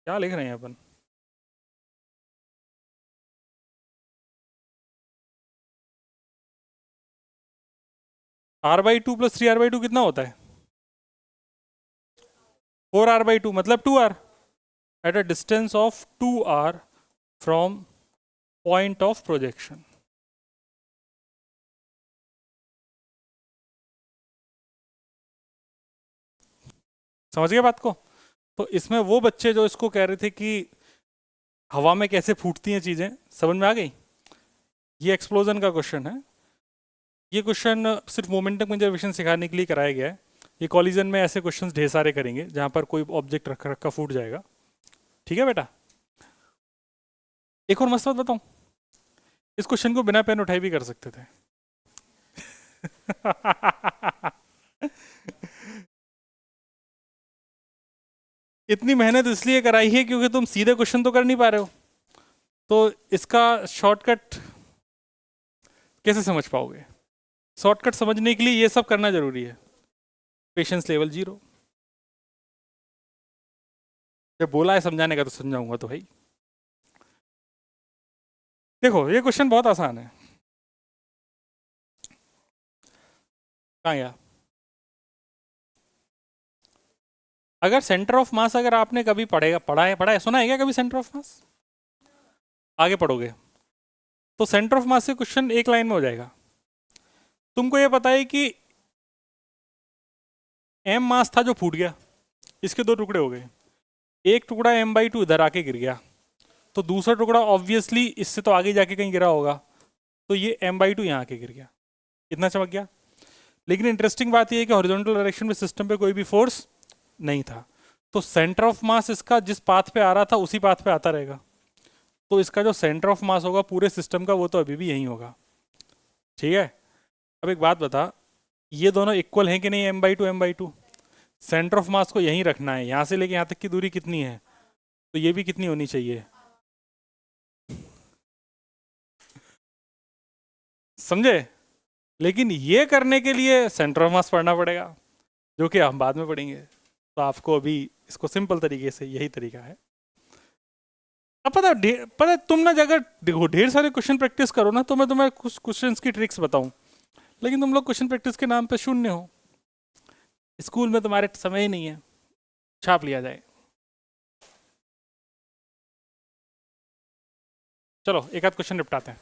क्या लिख रहे हैं अपन? r/2 प्लस 3r/2 कितना होता है? 4r/2 मतलब 2r at a distance of 2r from point of projection. समझ गए बात को? तो इसमें वो बच्चे जो इसको कह रहे थे कि हवा में कैसे फूटती हैं चीजें, समझ में आ गई? ये एक्सप्लोजन का क्वेश्चन है। ये क्वेश्चन सिर्फ मोमेंटम कंजर्वेशन सिखाने के लिए कराया गया है। ये कॉलिजन में ऐसे क्वेश्चंस ढेर सारे करेंगे जहां पर कोई ऑब्जेक्ट रखा रखा फूट जाएगा। ठीक है बेटा? एक और मस्त बात बताऊं, इस क्वेश्चन को बिना पेन उठाए भी कर सकते थे। इतनी मेहनत इसलिए कराई है क्योंकि तुम सीधे क्वेश्चन तो कर नहीं पा रहे हो, तो इसका शॉर्टकट कैसे समझ पाओगे? शॉर्टकट समझने के लिए ये सब करना जरूरी है। Patience level 0। जब बोला है समझाने का तो समझाऊंगा तो भाई। देखो ये क्वेश्चन बहुत आसान है। कहाँ गया? अगर सेंटर ऑफ मास, अगर आपने कभी पढ़ा है सुना है क्या कभी सेंटर ऑफ मास? आगे पढ़ोगे तो सेंटर ऑफ मास से क्वेश्चन एक लाइन में हो जाएगा। तुमको ये पता है कि m मास था जो फूट गया, इसके 2 टुकड़े हो गए। एक टुकड़ा m/2 इधर आके गिर गया, तो दूसरा टुकड़ा ऑब्वियसली इससे तो आगे जाके कहीं गिरा होगा, तो ये m/2 यहाँ आके गिर गया। इतना चमक गया। लेकिन इंटरेस्टिंग बात यह है कि हॉरिजॉन्टल डायरेक्शन में सिस्टम पे कोई भी फोर्स नहीं था, तो सेंटर ऑफ मास इसका जिस पाथ पे आ रहा था उसी पाथ पे आता रहेगा। तो इसका जो सेंटर ऑफ मास होगा पूरे सिस्टम का वो तो अभी भी यही होगा। ठीक है। अब एक बात बता, ये दोनों इक्वल हैं कि नहीं, m/2 सेंटर ऑफ मास को यहीं रखना है, यहाँ से लेके यहाँ तक की दूरी कितनी है, तो ये भी कितनी होनी चाहिए, समझे। लेकिन ये करने के लिए सेंटर ऑफ मास पढ़ना पड़ेगा, जो कि हम बाद में पढ़ेंगे। तो आपको अभी इसको सिंपल तरीके से यही तरीका है। अब पता है तुम ना, अगर देखो ढेर सारे क्वेश्चन प्रैक्टिस करो ना, तो मैं तुम्हें कुछ क्वेश्चंस की ट्रिक्स बताऊं, लेकिन तुम लोग क्वेश्चन प्रैक्टिस के नाम पे शून्य हो। स्कूल में तुम्हारे समय ही नहीं है, छाप लिया जाए। चलो एक आध क्वेश्चन निपटाते हैं।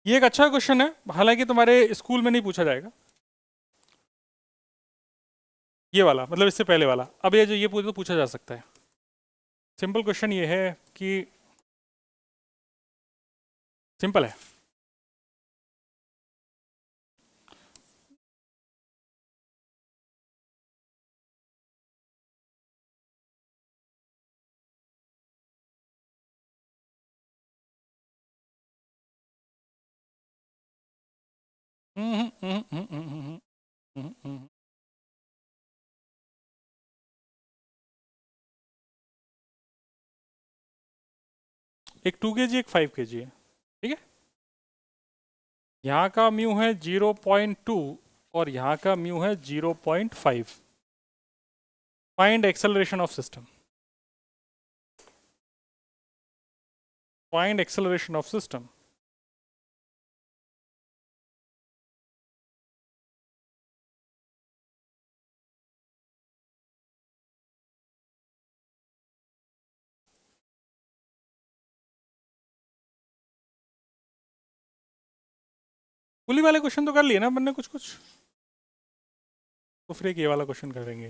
ये एक अच्छा क्वेश्चन है, हालांकि तुम्हारे स्कूल में नहीं पूछा जाएगा, ये वाला मतलब इससे पहले वाला। अब ये जो ये पूछा तो पूछा जा सकता है। सिंपल क्वेश्चन ये है कि, सिंपल है, एक 2 kg एक 5 kg है, ठीक है। यहाँ का म्यू है 0.2 और यहाँ का म्यू है 0.5। Find acceleration of system, find acceleration of system. Pulley वाले क्वेश्चन तो कर लिए ना अपन ने कुछ कुछ, तो फिर एक ये वाला क्वेश्चन करेंगे।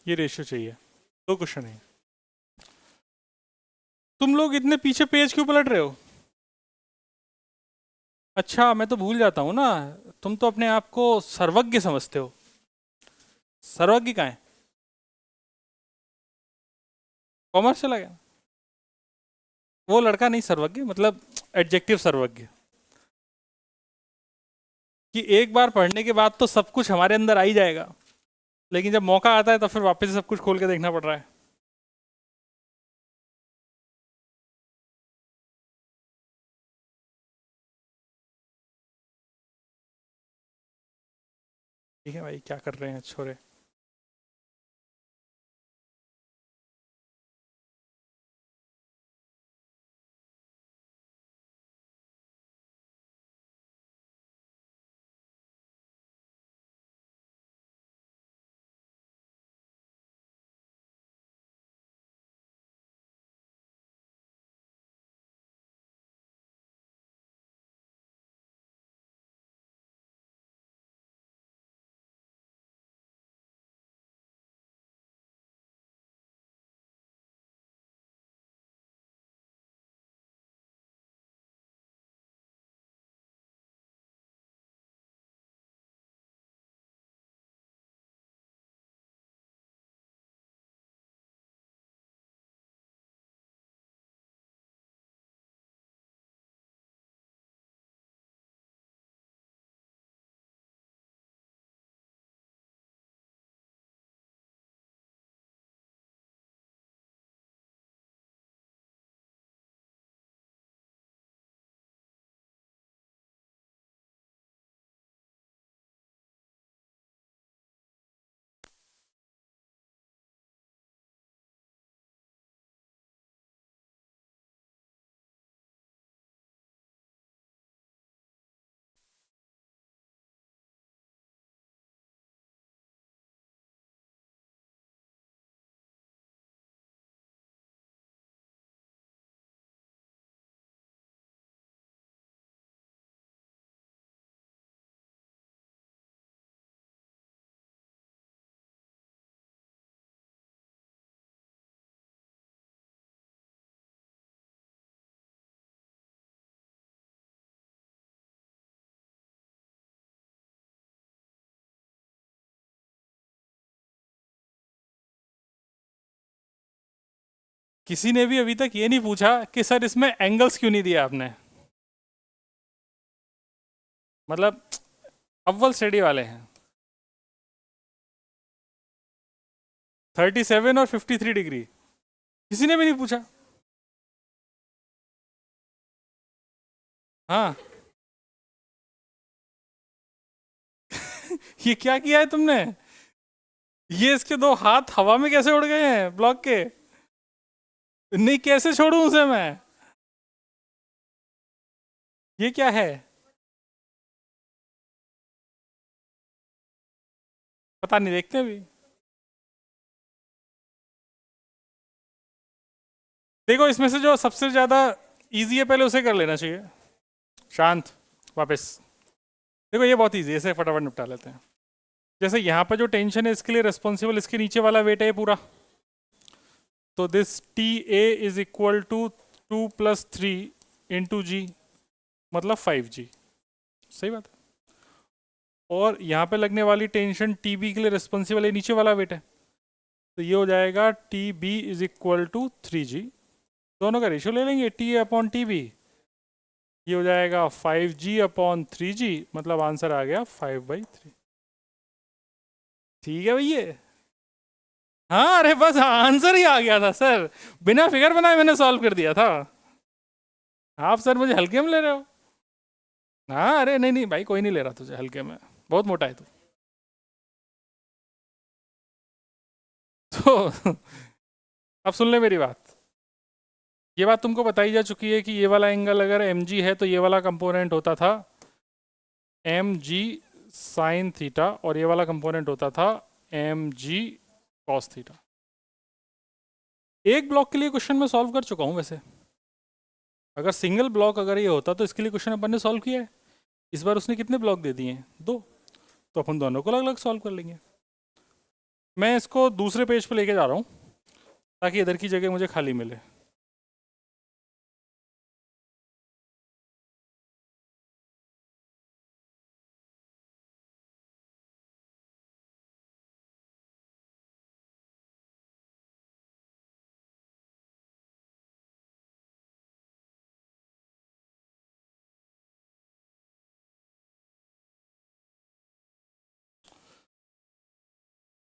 ये रेशियो चाहिए, दो क्वेश्चन है। तुम लोग इतने पीछे पेज क्यों पलट रहे हो? अच्छा मैं तो भूल जाता हूँ ना, तुम तो अपने आप को सर्वज्ञ समझते हो। सर्वज्ञ कहाँ है? कॉमर्स चला गया? वो लड़का नहीं सर्वज्ञ, मतलब एडजेक्टिव सर्वज्ञ, कि एक बार पढ़ने के बाद तो सब कुछ हमारे अंदर आ ही जाएगा, लेकिन जब मौका आता है तो फिर वापस से सब कुछ खोल के देखना पड़ रहा है। ठीक है भाई, क्या कर रहे हैं छोरे। किसी ने भी अभी तक ये नहीं पूछा कि सर इसमें एंगल्स क्यों नहीं दिया आपने। मतलब अव्वल स्टडी वाले हैं। 37 और 53 डिग्री किसी ने भी नहीं पूछा। हाँ। ये क्या किया है तुमने? ये इसके दो हाथ हवा में कैसे उड़ गए हैं ब्लॉक के? नहीं, कैसे छोड़ूं उसे मैं? ये क्या है? पता नहीं, देखते भी। देखो, इसमें से जो सबसे ज्यादा इजी है पहले उसे कर लेना चाहिए। शांत। वापस। देखो ये बहुत इजी है, इसे फटाफट निपटा लेते हैं। जैसे यहाँ पे जो टेंशन है इसके लिए रिस्पॉन्सिबल इसके नीचे वाला वेट है पूरा। तो this T A is equal to 2 + 3 into G, मतलब 5G। सही बात है। और यहाँ पे लगने वाली टेंशन टी बी के लिए रिस्पॉन्सिबल है नीचे वाला वेट है। तो ये हो जाएगा t b is equal to 3G। दोनों का रेशियो ले लेंगे, t a upon t b. ये हो जाएगा 5G अपॉन 3G, मतलब आंसर आ गया 5/3। ठीक है भैया। हाँ, अरे बस आंसर ही आ गया था सर। बिना फिगर बनाए मैंने सॉल्व कर दिया था। आप सर मुझे हल्के में ले रहे हो? हाँ, अरे नहीं नहीं भाई, कोई नहीं ले रहा तुझे हल्के में। बहुत मोटा है तू। तो अब सुन ले मेरी बात। ये बात तुमको बताई जा चुकी है कि ये वाला एंगल अगर एम जी है तो ये वाला कंपोनेंट होता था एम जी साइन थीटा, और ये वाला कंपोनेंट होता था एम जी कॉस थीटा। एक ब्लॉक के लिए क्वेश्चन मैं सॉल्व कर चुका हूँ वैसे। अगर सिंगल ब्लॉक अगर ये होता तो इसके लिए क्वेश्चन अपन ने सॉल्व किया है। इस बार उसने कितने ब्लॉक दे दिए हैं? 2। तो अपन दोनों को अलग अलग सॉल्व कर लेंगे। मैं इसको दूसरे पेज पे लेके जा रहा हूँ ताकि इधर की जगह मुझे खाली मिले।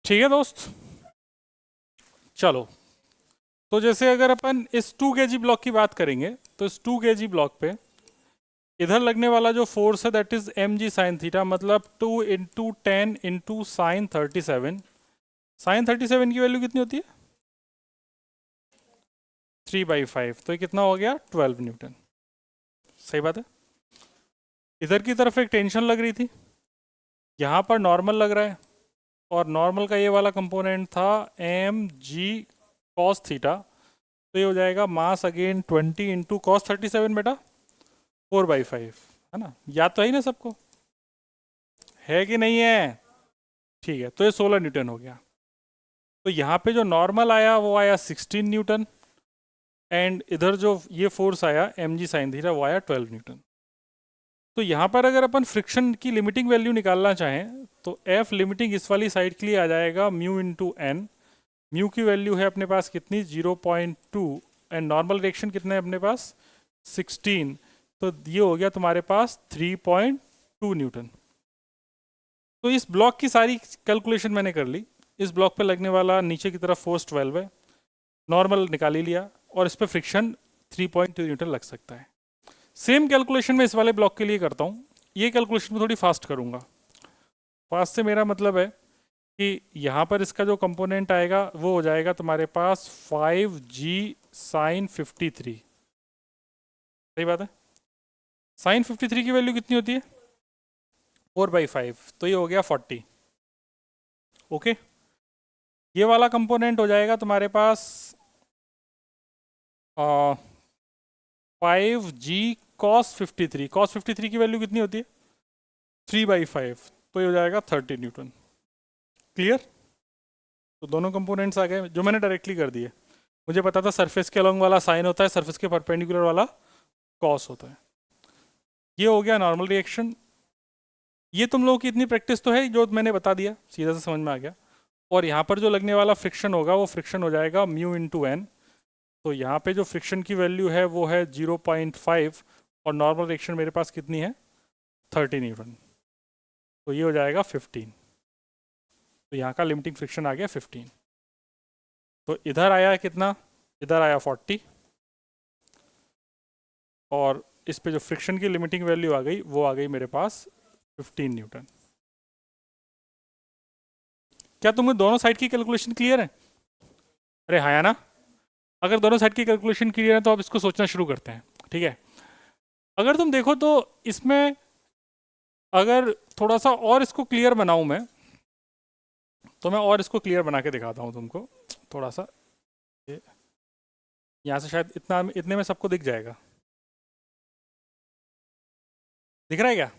ठीक है दोस्त, चलो। तो जैसे अगर अपन इस 2 kg ब्लॉक की बात करेंगे तो इस 2 kg ब्लॉक पे इधर लगने वाला जो फोर्स है that is m g sine theta, मतलब 2 × 10 × sin 37। sin 37 की वैल्यू कितनी होती है? 3/5। तो ये कितना हो गया? 12 न्यूटन। सही बात है। इधर की तरफ एक टेंशन लग रही थी, यहाँ पर नॉर्मल लग रहा है, और नॉर्मल का ये वाला कंपोनेंट था एम जी कॉस थीटा। तो ये हो जाएगा मास अगेन 20 × cos 37 बेटा, 4/5। है ना? याद तो है ही ना सबको? है कि नहीं है? ठीक है, तो ये 16 न्यूटन हो गया। तो यहाँ पे जो नॉर्मल आया वो आया 16 न्यूटन, एंड इधर जो ये फोर्स आया एम जी साइन थीटा वो आया 12 न्यूटन। तो यहाँ पर अगर अपन फ्रिक्शन की लिमिटिंग वैल्यू निकालना चाहें तो एफ लिमिटिंग इस वाली साइड के लिए आ जाएगा म्यू इंटू एन। म्यू की वैल्यू है अपने पास कितनी? 0.2, एंड नॉर्मल रिएक्शन कितने हैं अपने पास? 16। तो ये हो गया तुम्हारे पास 3.2 न्यूटन। तो इस ब्लॉक की सारी कैलकुलेशन मैंने कर ली। इस ब्लॉक पे लगने वाला नीचे की तरफ फोर्स 12 है, नॉर्मल निकाल ही लिया, और इस पे फ्रिक्शन 3.2 न्यूटन लग सकता है। सेम कैलकुलेशन मैं इस वाले ब्लॉक के लिए करता हूँ। ये कैलकुलेशन में थोड़ी फास्ट करूँगा। फास्ट से मेरा मतलब है कि यहाँ पर इसका जो कंपोनेंट आएगा वो हो जाएगा तुम्हारे पास 5G sin 53। सही बात है। sin 53 की वैल्यू कितनी होती है? 4/5। तो ये हो गया 40। ओके। ये वाला कंपोनेंट हो जाएगा तुम्हारे पास 5G cos 53। cos 53 की वैल्यू कितनी होती है? 3/5। तो ये हो जाएगा 30 न्यूटन। क्लियर? तो दोनों कंपोनेंट्स आ गए जो मैंने डायरेक्टली कर दिए। मुझे पता था सरफेस के अलॉन्ग वाला साइन होता है, सरफेस के परपेंडिकुलर वाला कॉस होता है। ये हो गया नॉर्मल रिएक्शन। ये तुम लोगों की इतनी प्रैक्टिस तो है जो मैंने बता दिया, सीधा से समझ में आ गया। और यहाँ पर जो लगने वाला फ्रिक्शन होगा वो फ्रिक्शन हो जाएगा म्यू इंटू एन। तो यहाँ पे जो फ्रिक्शन की वैल्यू है वो है 0.5 और नॉर्मल रिएक्शन मेरे पास कितनी है 30 न्यूटन, तो ये हो जाएगा 15। तो यहाँ का लिमिटिंग फ्रिक्शन आ गया 15। तो इधर आया कितना, इधर आया 40 और इस पे जो फ्रिक्शन की लिमिटिंग वैल्यू आ गई वो आ गई मेरे पास 15 न्यूटन। क्या तुम्हें दोनों साइड की कैलकुलेशन क्लियर है? अरे हाँ ना, अगर दोनों साइड की कैलकुलेशन क्लियर है तो आप इसको सोचना शुरू करते हैं। ठीक है, अगर तुम देखो तो इसमें अगर थोड़ा सा और इसको क्लियर बनाऊं मैं, तो मैं और इसको क्लियर बना के दिखाता हूं तुमको थोड़ा सा। यहाँ से शायद इतने में सबको दिख जाएगा, दिख रहा है क्या?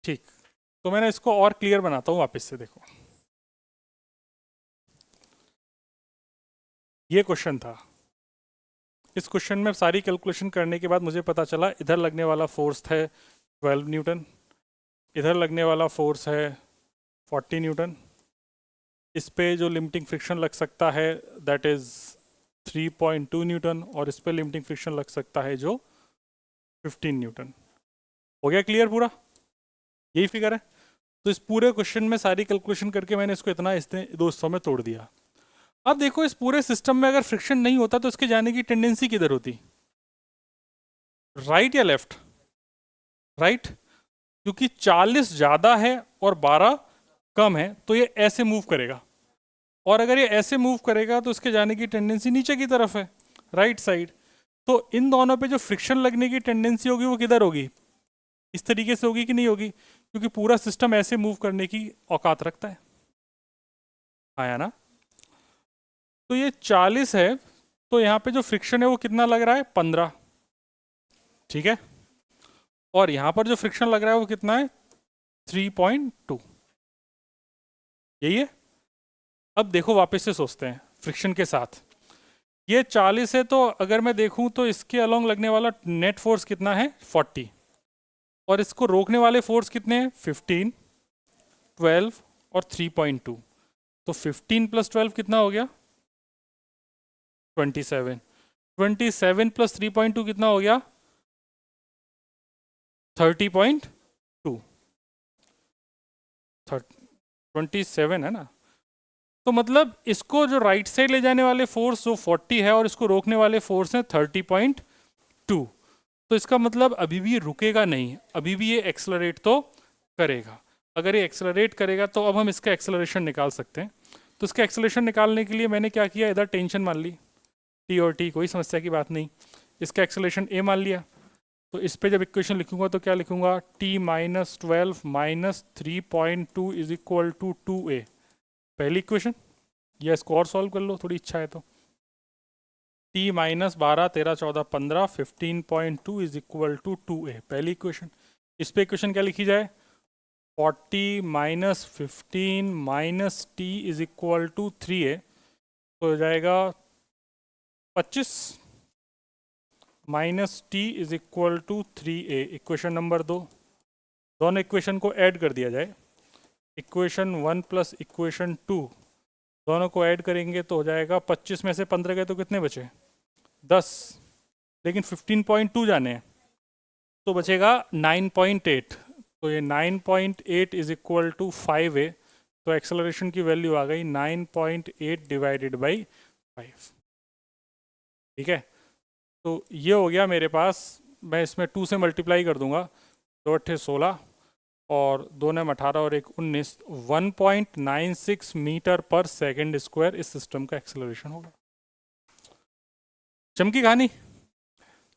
ठीक, तो मैंने इसको और क्लियर बनाता हूँ वापस से। देखो ये क्वेश्चन था, इस क्वेश्चन में सारी कैलकुलेशन करने के बाद मुझे पता चला इधर लगने वाला फोर्स है 12 न्यूटन, इधर लगने वाला फोर्स है 40 न्यूटन, इस पे जो लिमिटिंग फ्रिक्शन लग सकता है दैट इज़ 3.2 न्यूटन और इस पे लिमिटिंग फ्रिक्शन लग सकता है जो 15 न्यूटन। हो गया क्लियर पूरा? यही फिगर है। तो इस पूरे क्वेश्चन में सारी कैलकुलेशन करके मैंने इसको इतना इसने 2 हिस्सों में तोड़ दिया। अब देखो इस पूरे सिस्टम में अगर फ्रिक्शन नहीं होता तो इसके जाने की टेंडेंसी किधर होती, राइट या लेफ्ट? राइट, क्योंकि 40 ज़्यादा है और 12 कम है तो ये ऐसे मूव करेगा, और अगर ये ऐसे मूव करेगा तो इसके जाने की टेंडेंसी नीचे की तरफ है, राइट साइड। तो इन दोनों पे जो फ्रिक्शन लगने की टेंडेंसी होगी वो किधर होगी, इस तरीके से होगी कि नहीं होगी? क्योंकि पूरा सिस्टम ऐसे मूव करने की औकात रखता है। आया ना? तो ये 40 है, तो यहाँ पे जो फ्रिक्शन है वो कितना लग रहा है 15, ठीक है, और यहाँ पर जो फ्रिक्शन लग रहा है वो कितना है 3.2, यही है। अब देखो वापस से सोचते हैं फ्रिक्शन के साथ, ये 40 है तो अगर मैं देखूं तो इसके अलोंग लगने वाला नेट फोर्स कितना है 40, और इसको रोकने वाले फोर्स कितने हैं 15, 12 और 3.2, तो 15 + 12 कितना हो गया 27, 27 + 3.2 कितना हो गया 30.2, 27 है ना। तो मतलब इसको जो राइट साइड ले जाने वाले फोर्स जो 40 है और इसको रोकने वाले फोर्स हैं 30.2, तो इसका मतलब अभी भी रुकेगा नहीं, अभी भी ये एक्सेलरेट तो करेगा। अगर ये एक्सेलरेट करेगा तो अब हम इसका एक्सेलरेशन निकाल सकते हैं। तो इसका एक्सेलरेशन निकालने के लिए मैंने क्या किया, इधर टेंशन मान ली टी और टी, कोई समस्या की बात नहीं, इसका एक्सेलरेशन ए मान लिया। तो इस पे जब इक्वेशन लिखूंगा तो क्या लिखूंगा, t - 12 - 3.2 is equal to 2a, पहली इक्वेशन, या इसको और सॉल्व कर लो थोड़ी इच्छा है तो। t - 12 13 14 15 15.2 is equal to 2a, पहली इक्वेशन। इस पे इक्वेशन क्या लिखी जाए, 40 - 15 - t is equal to 3a, तो हो जाएगा 25 - t is equal to 3a, equation number 2। दोनों इक्वेशन को ऐड कर दिया जाए, इक्वेशन 1 + इक्वेशन 2, दोनों को ऐड करेंगे तो हो जाएगा 25 में से 15 गए तो कितने बचे 10, लेकिन 15.2 जाने हैं तो बचेगा 9.8, तो ये 9.8 इज इक्वल टू 5a, तो एक्सेलरेशन की वैल्यू आ गई 9.8 डिवाइडेड बाई 5, ठीक है। तो ये हो गया मेरे पास, मैं इसमें 2 से मल्टीप्लाई कर दूंगा, 2 × 16 और 2 × 18 और 1 19, 1.96 मीटर पर सेकेंड स्क्वायर इस सिस्टम का एक्सेलरेशन होगा। चमकी कहानी।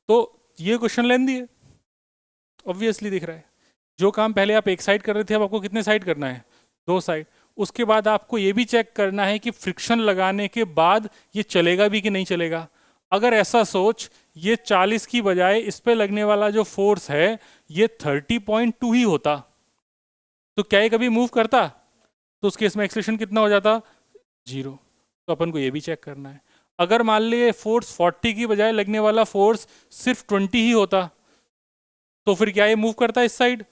तो ये क्वेश्चन लेंदी है, ऑब्वियसली दिख रहा है। जो काम पहले आप एक साइड कर रहे थे अब आपको कितने साइड करना है, 2 साइड। उसके बाद आपको ये भी चेक करना है कि फ्रिक्शन लगाने के बाद ये चलेगा भी कि नहीं चलेगा। अगर ऐसा सोच, ये 40 की बजाय इस पे लगने वाला जो फोर्स है ये 30.2 ही होता तो क्या ये कभी मूव करता, तो उस केस में एक्सेलरेशन कितना हो जाता 0। तो अपन को ये भी चेक करना है। अगर मान लिए फोर्स 40 की बजाय लगने वाला फोर्स सिर्फ 20 ही होता तो फिर क्या ये मूव करता इस साइड,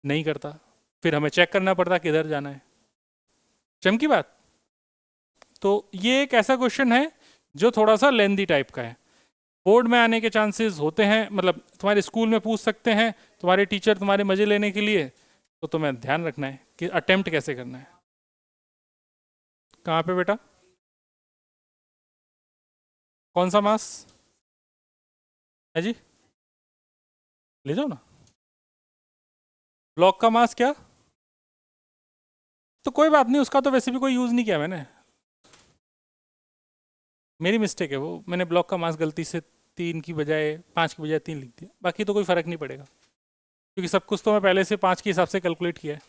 नहीं करता, फिर हमें चेक करना पड़ता किधर जाना है। चमकी बात। तो ये एक ऐसा क्वेश्चन है जो थोड़ा सा लेंदी टाइप का है। बोर्ड में आने के चांसेस होते हैं, मतलब तुम्हारे स्कूल में पूछ सकते हैं, तुम्हारे टीचर तुम्हारे मजे लेने के लिए, तो तुम्हें ध्यान रखना है कि अटेम्प्ट कैसे करना है। कहाँ पे बेटा? कौन सा मास है जी? ले जाओ ना। ब्लॉक का मास क्या? तो कोई बात नहीं, उसका तो वैसे भी कोई यूज़ नहीं किया मैंने, मेरी मिस्टेक है वो, मैंने ब्लॉक का मास गलती से 3 की बजाय 5 की बजाय 3 लिख दिया। बाकी तो कोई फ़र्क नहीं पड़ेगा, क्योंकि सब कुछ तो मैं पहले से 5 के हिसाब से कैलकुलेट किया है।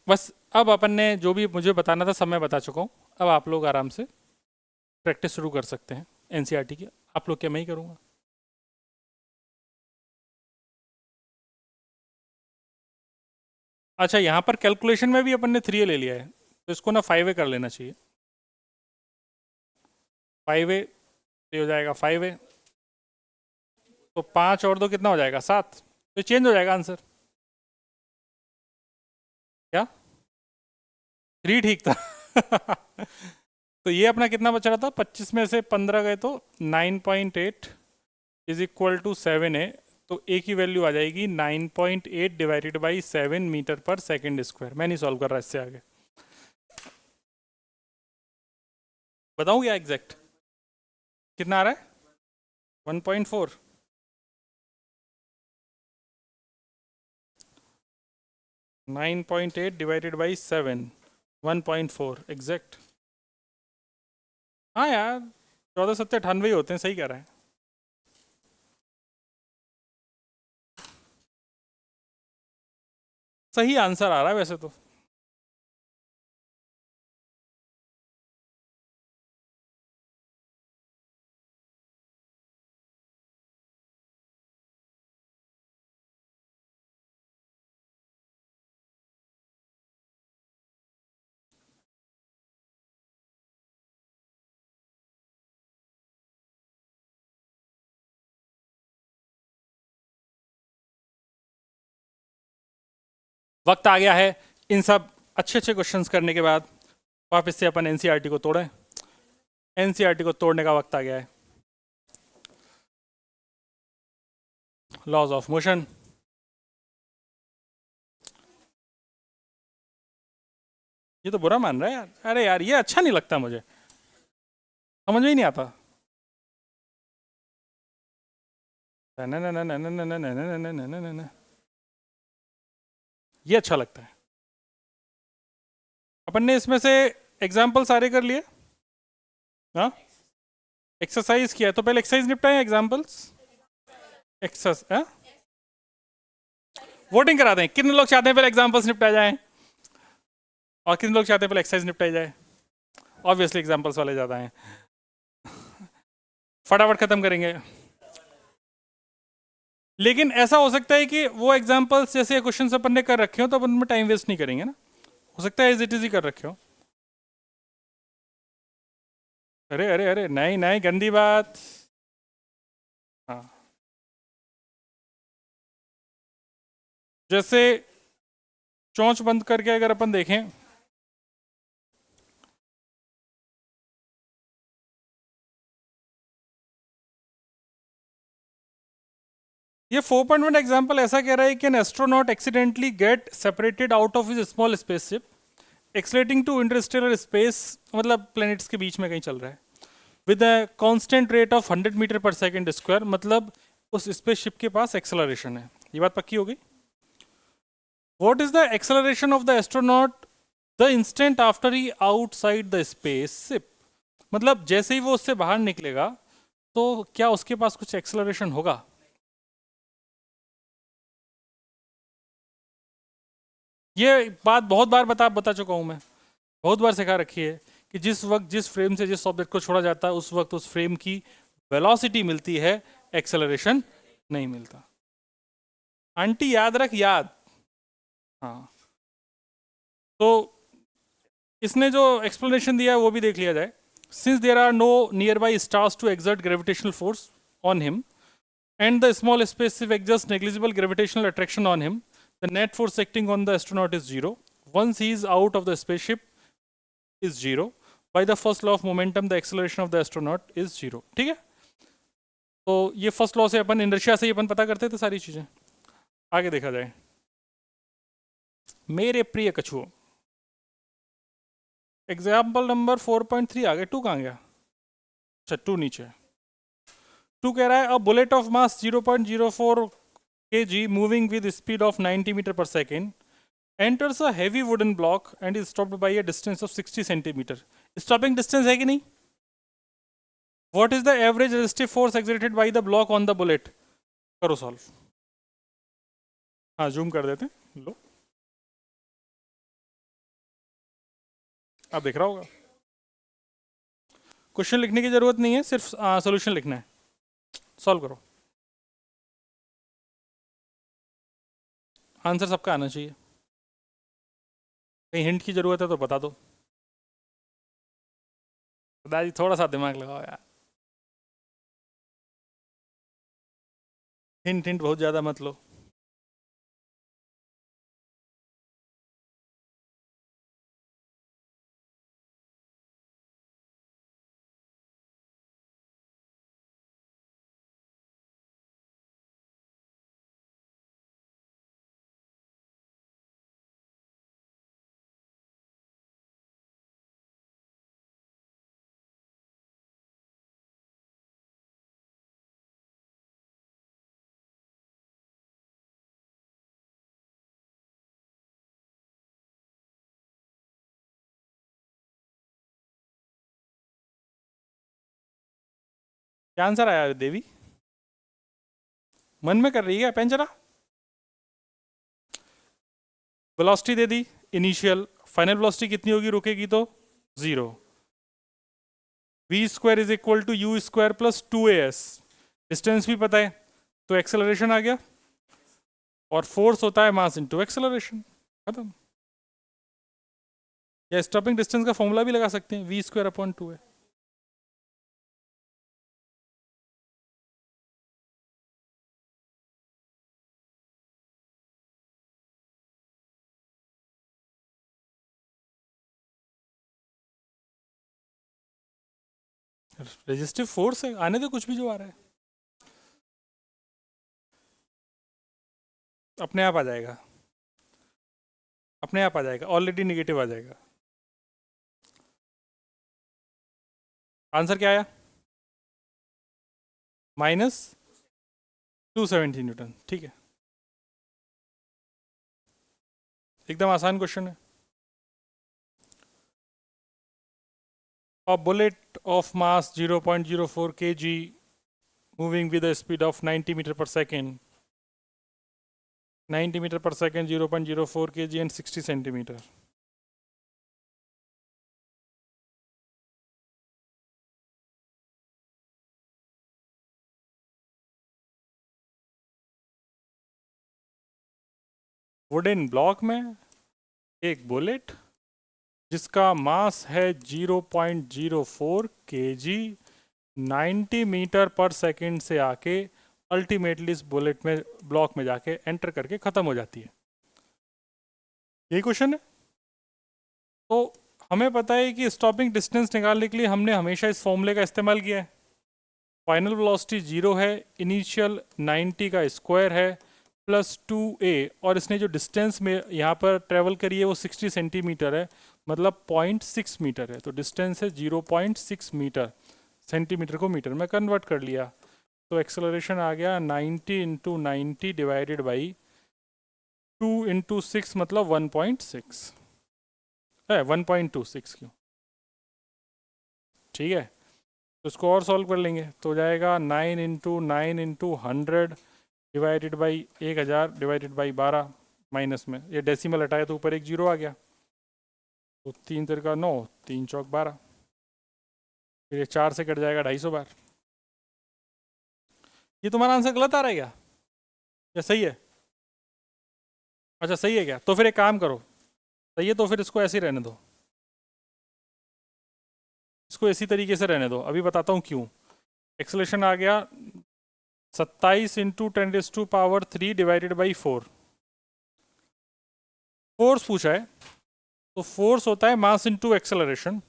बस अब अपन ने जो भी मुझे बताना था सब मैं बता चुका हूँ। अब आप लोग आराम से प्रैक्टिस शुरू कर सकते हैं एनसीईआरटी की। आप लोग क्या, मैं ही करूँगा? अच्छा, यहाँ पर कैलकुलेशन में भी अपन ने 3A ले लिया है, तो इसको ना 5A कर लेना चाहिए। 5A ये हो जाएगा 5A, तो 5 और 2 कितना हो जाएगा? 7। तो चेंज हो जाएगा आंसर। क्या 3 ठीक था? तो ये अपना कितना बच रहा था? 25 में से 15 गए तो 9.8 इज इक्वल टू 7A। तो ए की वैल्यू आ जाएगी 9.8 divided by 7 metre per second square. मैं नहीं सॉल्व कर रहा इससे आगे, बताऊँ क्या एग्जैक्ट कितना आ रहा है? 1.4। 9.8 डिवाइडेड बाई 7, 1.4 एग्जैक्ट। हाँ यार, 14 सत्ते 98 ही होते हैं, सही कह रहा है। सही आंसर आ रहा है वैसे तो। वक्त आ गया है इन सब अच्छे अच्छे क्वेश्चंस करने के बाद वापस से अपन एनसीईआरटी को तोड़ें। एनसीईआरटी को तोड़ने का वक्त आ गया है। Laws of motion. ये तो बुरा मान रहा है यार, अरे यार ये अच्छा नहीं लगता मुझे, समझ में ही नहीं आता। ये अच्छा लगता है। अपन ने इसमें से एग्जाम्पल सारे कर लिए। हाँ, एक्सरसाइज किया तो पहले एक्सरसाइज निपटाए, एग्जाम्पल्स एक्सरसाइज। वोटिंग करा दें, कितने लोग चाहते हैं पहले एग्जाम्पल्स निपटाए जाए और कितने लोग चाहते हैं पहले एक्सरसाइज निपटाई जाए? ऑब्वियसली एग्जाम्पल्स वाले ज़्यादा हैं, फटाफट खत्म करेंगे। लेकिन ऐसा हो सकता है कि वो एग्जाम्पल्स जैसे क्वेश्चन अपन ने कर रखे हो तो अपन उनमें टाइम वेस्ट नहीं करेंगे ना, हो सकता है एज इट इज ही कर रखे हो। अरे अरे अरे, नहीं नहीं, गंदी बात। हाँ, जैसे चोंच बंद करके अगर अपन देखें, ये 4.1 एग्जाम्पल ऐसा कह रहा है कि an astronaut accidentally get separated out of his small spaceship accelerating to interstellar space, मतलब प्लैनेट्स के बीच में कहीं चल रहा है, with a constant rate of 100 meter per second square, मतलब उस स्पेसशिप के पास एक्सेलरेशन है। ये बात पक्की हो गई। What is the acceleration of the astronaut the instant after he outside the spaceship, मतलब जैसे ही वो उससे बाहर निकलेगा तो क्या उसके पास कुछ एक्सेलरेशन होगा? ये बात बहुत बार बता चुका हूं मैं, बहुत बार सिखा रखी है कि जिस वक्त जिस फ्रेम से जिस ऑब्जेक्ट को छोड़ा जाता है उस वक्त उस फ्रेम की वेलोसिटी मिलती है, एक्सेलरेशन नहीं मिलता। आंटी याद रख, याद। हाँ, तो इसने जो एक्सप्लेनेशन दिया है वो भी देख लिया जाए। Since there are no nearby stars to exert gravitational force on him, and the small spaceship exerts negligible gravitational attraction on him. The net force acting on the astronaut is zero. Once he is out of the spaceship is zero. By the first law of momentum, the acceleration of the astronaut is zero. ठीक है? तो ये first law से अपन inertia से ही अपन पता करते थे सारी चीजें. आगे देखा जाए. मेरे प्रिय कछुओं, एग्जाम्पल नंबर 4.3 आ गया. 2 कहाँ गया? अच्छा 2 नीचे. 2 कह रहा है a bullet of mass 0.04 kg moving with speed of 90 meter per second enters a heavy wooden block and is stopped by a distance of 60 centimeter. Stopping distance है कि नहीं? What is the average resistive force exerted by the block on the bullet? करो solve. हाँ zoom कर देते हैं. लो आप देख रहा होगा. क्वेश्चन लिखने की जरूरत नहीं है, सिर्फ सॉल्यूशन लिखना है. सॉल्व करो. आंसर सबका आना चाहिए. कहीं हिंट की जरूरत है तो बता दो. दादी थोड़ा सा दिमाग लगाओ यार. हिंट हिंट बहुत ज़्यादा मत लो. क्या आंसर आया देवी? मन में कर रही है पेन चला. वेलोसिटी दे दी इनिशियल. फाइनल वेलोसिटी कितनी होगी रुकेगी तो? 0. v square is equal to u square plus 2as. Distance भी पता है तो एक्सेलरेशन आ गया. और फोर्स होता है मास इनटू एक्सेलरेशन. खत्म. या स्टॉपिंग डिस्टेंस का फॉर्मूला भी लगा सकते हैं, v स्क्वायर अपॉन 2 है. रेजिस्टिव फोर्स है, आने दो कुछ भी जो आ रहा है. अपने आप आ जाएगा. अपने आप आ जाएगा. ऑलरेडी निगेटिव आ जाएगा. आंसर क्या आया? -270 न्यूटन. ठीक है, एकदम आसान क्वेश्चन है. A bullet of mass 0.04 kg moving with a speed of 90 meter per second. 90 meter per second, 0.04 kg and 60 centimeter. Wooden block में एक बुलेट जिसका मास है 0.04 kg 90 मीटर पर सेकंड से आके अल्टीमेटली इस बुलेट में ब्लॉक में जाके एंटर करके ख़त्म हो जाती है. यही क्वेश्चन है. तो हमें पता है कि स्टॉपिंग डिस्टेंस निकालने के लिए हमने हमेशा इस फॉर्मूले का इस्तेमाल किया है. फाइनल वेलोसिटी 0 है, इनिशियल 90 का स्क्वायर है प्लस 2a, और इसने जो डिस्टेंस में यहाँ पर ट्रेवल करी है वो 60 सेंटीमीटर है, मतलब 0.6 मीटर है. तो डिस्टेंस है 0.6 मीटर. सेंटीमीटर को मीटर में कन्वर्ट कर लिया तो एक्सेलरेशन आ गया 90 इंटू 90 डिवाइडेड बाई 2 इंटू 6, मतलब 1.6 है. 1.26 क्यों. ठीक है, तो इसको और सॉल्व कर लेंगे तो हो जाएगा 9 into 9 into 100 divided by 1000 divided by 12. Minus में ये डेसिमल हटाया तो ऊपर एक जीरो आ गया. तो 3 तिरका 9, 3 चौक 12. फिर ये 4 से कट जाएगा 250 बार. ये तुम्हारा आंसर गलत आ रहा है क्या या सही है? अच्छा सही है क्या? तो फिर एक काम करो, सही है तो फिर इसको ऐसे ही रहने दो. इसको इसी तरीके से रहने दो. अभी बताता हूँ क्यों. एक्सेलरेशन आ गया 27 इंटू 10⁻³ डिवाइडेड बाई 4। फोर्स पूछा है, तो फोर्स होता है मास इंटू एक्सेलरेशन।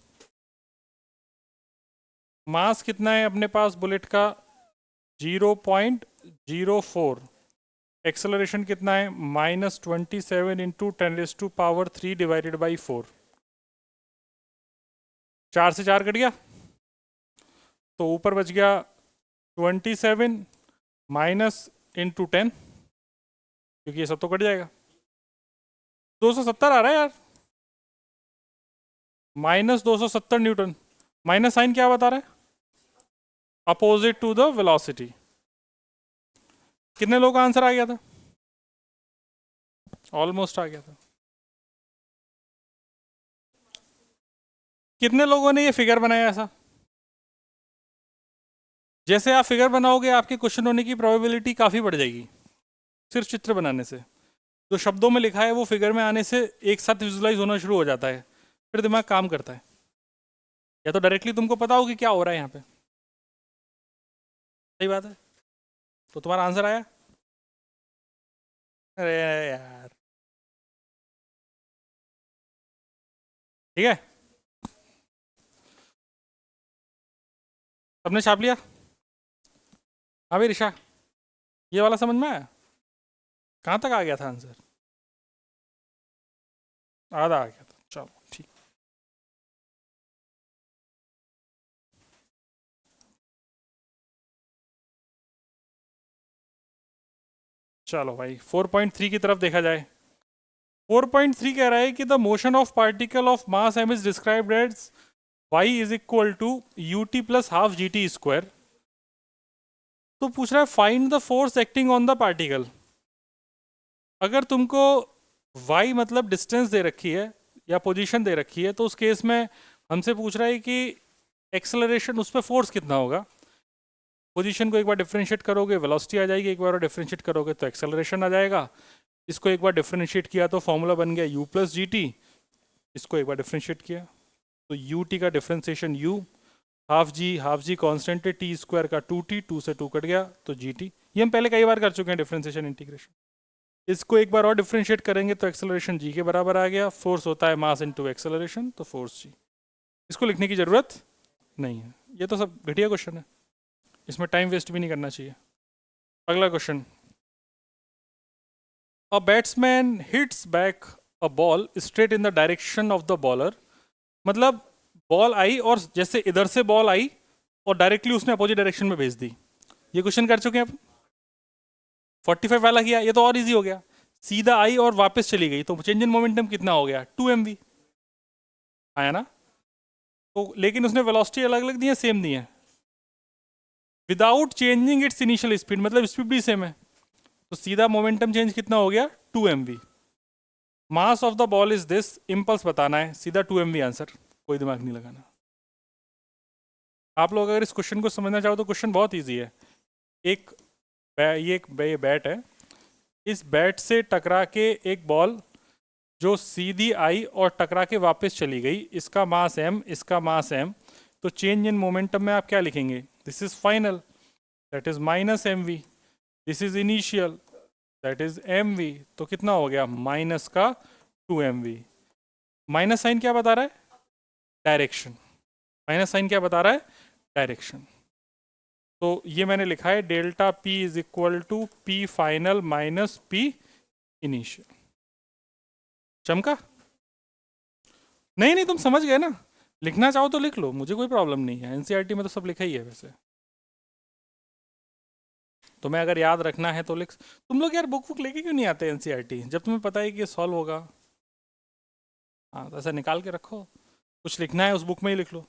मास कितना है अपने पास बुलेट का? 0.04। एक्सेलरेशन कितना है? -27 इंटू 10⁻³ डिवाइडेड बाई 4। 4 से 4 कट गया, तो ऊपर बच गया 27 माइनस इंटू 10, क्योंकि ये सब तो कट जाएगा। 270 आ रहा है यार, -270 न्यूटन। माइनस साइन क्या बता रहा है? Opposite to the velocity. कितने लोगों का आंसर आ गया था? ऑलमोस्ट आ गया था। कितने लोगों ने ये फिगर बनाया ऐसा? जैसे आप फिगर बनाओगे आपके क्वेश्चन होने की प्रोबेबिलिटी काफ़ी बढ़ जाएगी सिर्फ चित्र बनाने से। जो शब्दों में लिखा है वो फिगर में आने से एक साथ विजुलाइज होना शुरू हो जाता है, फिर दिमाग काम करता है। या तो डायरेक्टली तुमको पता हो कि क्या हो रहा है यहाँ पे, सही बात है, तो तुम्हारा आंसर आया। अरे यार, ठीक है, सबने छाप लिया? हाँ भाई ऋषा, ये वाला समझ में आया? कहाँ तक आ गया था आंसर? आधा आ गया था, चलो ठीक। चलो भाई 4.3 की तरफ देखा जाए। 4.3 कह रहा है कि the motion of particle of mass m is described as y is equal to u t plus half g t square. तो पूछ रहा है find the force acting on the particle. अगर तुमको y मतलब डिस्टेंस दे रखी है या पोजीशन दे रखी है, तो उस केस में हमसे पूछ रहा है कि एक्सेलरेशन, उस पर फोर्स कितना होगा। पोजीशन को एक बार डिफरेंशिएट करोगे वेलोसिटी आ जाएगी, एक बार डिफरेंशिएट करोगे तो एक्सेलरेशन आ जाएगा। इसको एक बार डिफरेंशिएट किया तो फॉर्मूला बन गया u प्लस जी टी। इसको एक बार डिफरेंशिएट किया तो यू टी का डिफरेंशिएशन u, हाफ जी कॉन्स्टेंट है, टी स्क्वायर का 2t, 2 से 2 कट गया तो जी टी। ये हम पहले कई बार कर चुके हैं डिफरेंशिएशन इंटीग्रेशन। इसको एक बार और डिफरेंशिएट करेंगे तो एक्सेलरेशन जी के बराबर आ गया। फोर्स होता है मास इनटू एक्सेलरेशन, तो फोर्स जी। इसको लिखने की जरूरत नहीं है, ये तो सब घटिया क्वेश्चन है, इसमें टाइम वेस्ट भी नहीं करना चाहिए। अगला question, a batsman hits back a ball straight in the direction of the bowler. मतलब बॉल आई और जैसे इधर से बॉल आई और डायरेक्टली उसने अपोजिट डायरेक्शन में भेज दी। ये क्वेश्चन कर चुके हैं आप। 45 वाला किया, ये तो और इजी हो गया। सीधा आई और वापस चली गई, तो चेंज इन मोमेंटम कितना हो गया? 2 mv आया ना। तो लेकिन उसने वेलोसिटी अलग अलग दी है, सेम दी है, without changing it's initial speed, मतलब स्पीड भी सेम है। तो सीधा मोमेंटम चेंज कितना हो गया? 2 mv। Mass of the ball is this, impulse बताना है, सीधा 2 mv आंसर, कोई दिमाग नहीं लगाना। आप लोग अगर इस क्वेश्चन को समझना चाहो तो क्वेश्चन बहुत ईजी है। ये एक बैट है, इस बैट से टकरा के एक बॉल जो सीधी आई और टकरा के वापस चली गई, इसका मास m, इसका मास m। तो चेंज इन मोमेंटम में आप क्या लिखेंगे? This is final, that is -mv। This is initial, that is mv। तो कितना हो गया? माइनस का 2mv। माइनस साइन क्या बता रहा है? डायरेक्शन। माइनस साइन क्या बता रहा है? डायरेक्शन। तो ये मैंने लिखा है delta p is equal to p final minus p initial. चमका? नहीं नहीं, तुम समझ गए ना। लिखना चाहो तो लिख लो, मुझे कोई प्रॉब्लम नहीं है, एनसीईआरटी में तो सब लिखा ही है वैसे। तुम्हें अगर याद रखना है तो लिख। तुम लोग यार बुक बुक लेके क्यों नहीं आते एनसीईआरटी, जब तुम्हें पता है कि ये सॉल्व होगा। हाँ, तो ऐसा निकाल के रखो, कुछ लिखना है उस बुक में ही लिख लो।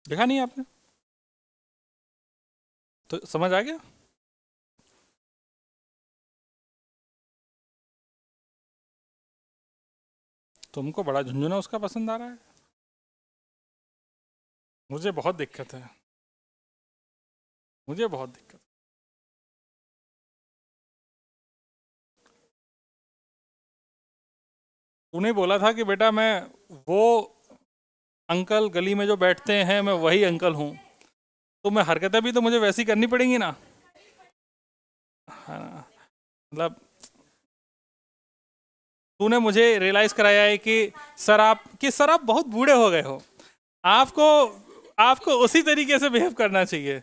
देखा नहीं आपने? तो समझ आ गया। तुमको बड़ा झुंझुना उसका पसंद आ रहा है, मुझे बहुत दिक्कत है, मुझे बहुत दिक्कत। तूने बोला था कि बेटा मैं वो अंकल गली में जो बैठते हैं मैं वही अंकल हूँ, तो मैं हरकतें भी तो मुझे वैसी करनी पड़ेंगी ना। हाँ, मतलब तूने मुझे रियलाइज कराया है कि सर आप बहुत बूढ़े हो गए हो, आपको आपको उसी तरीके से बिहेव करना चाहिए,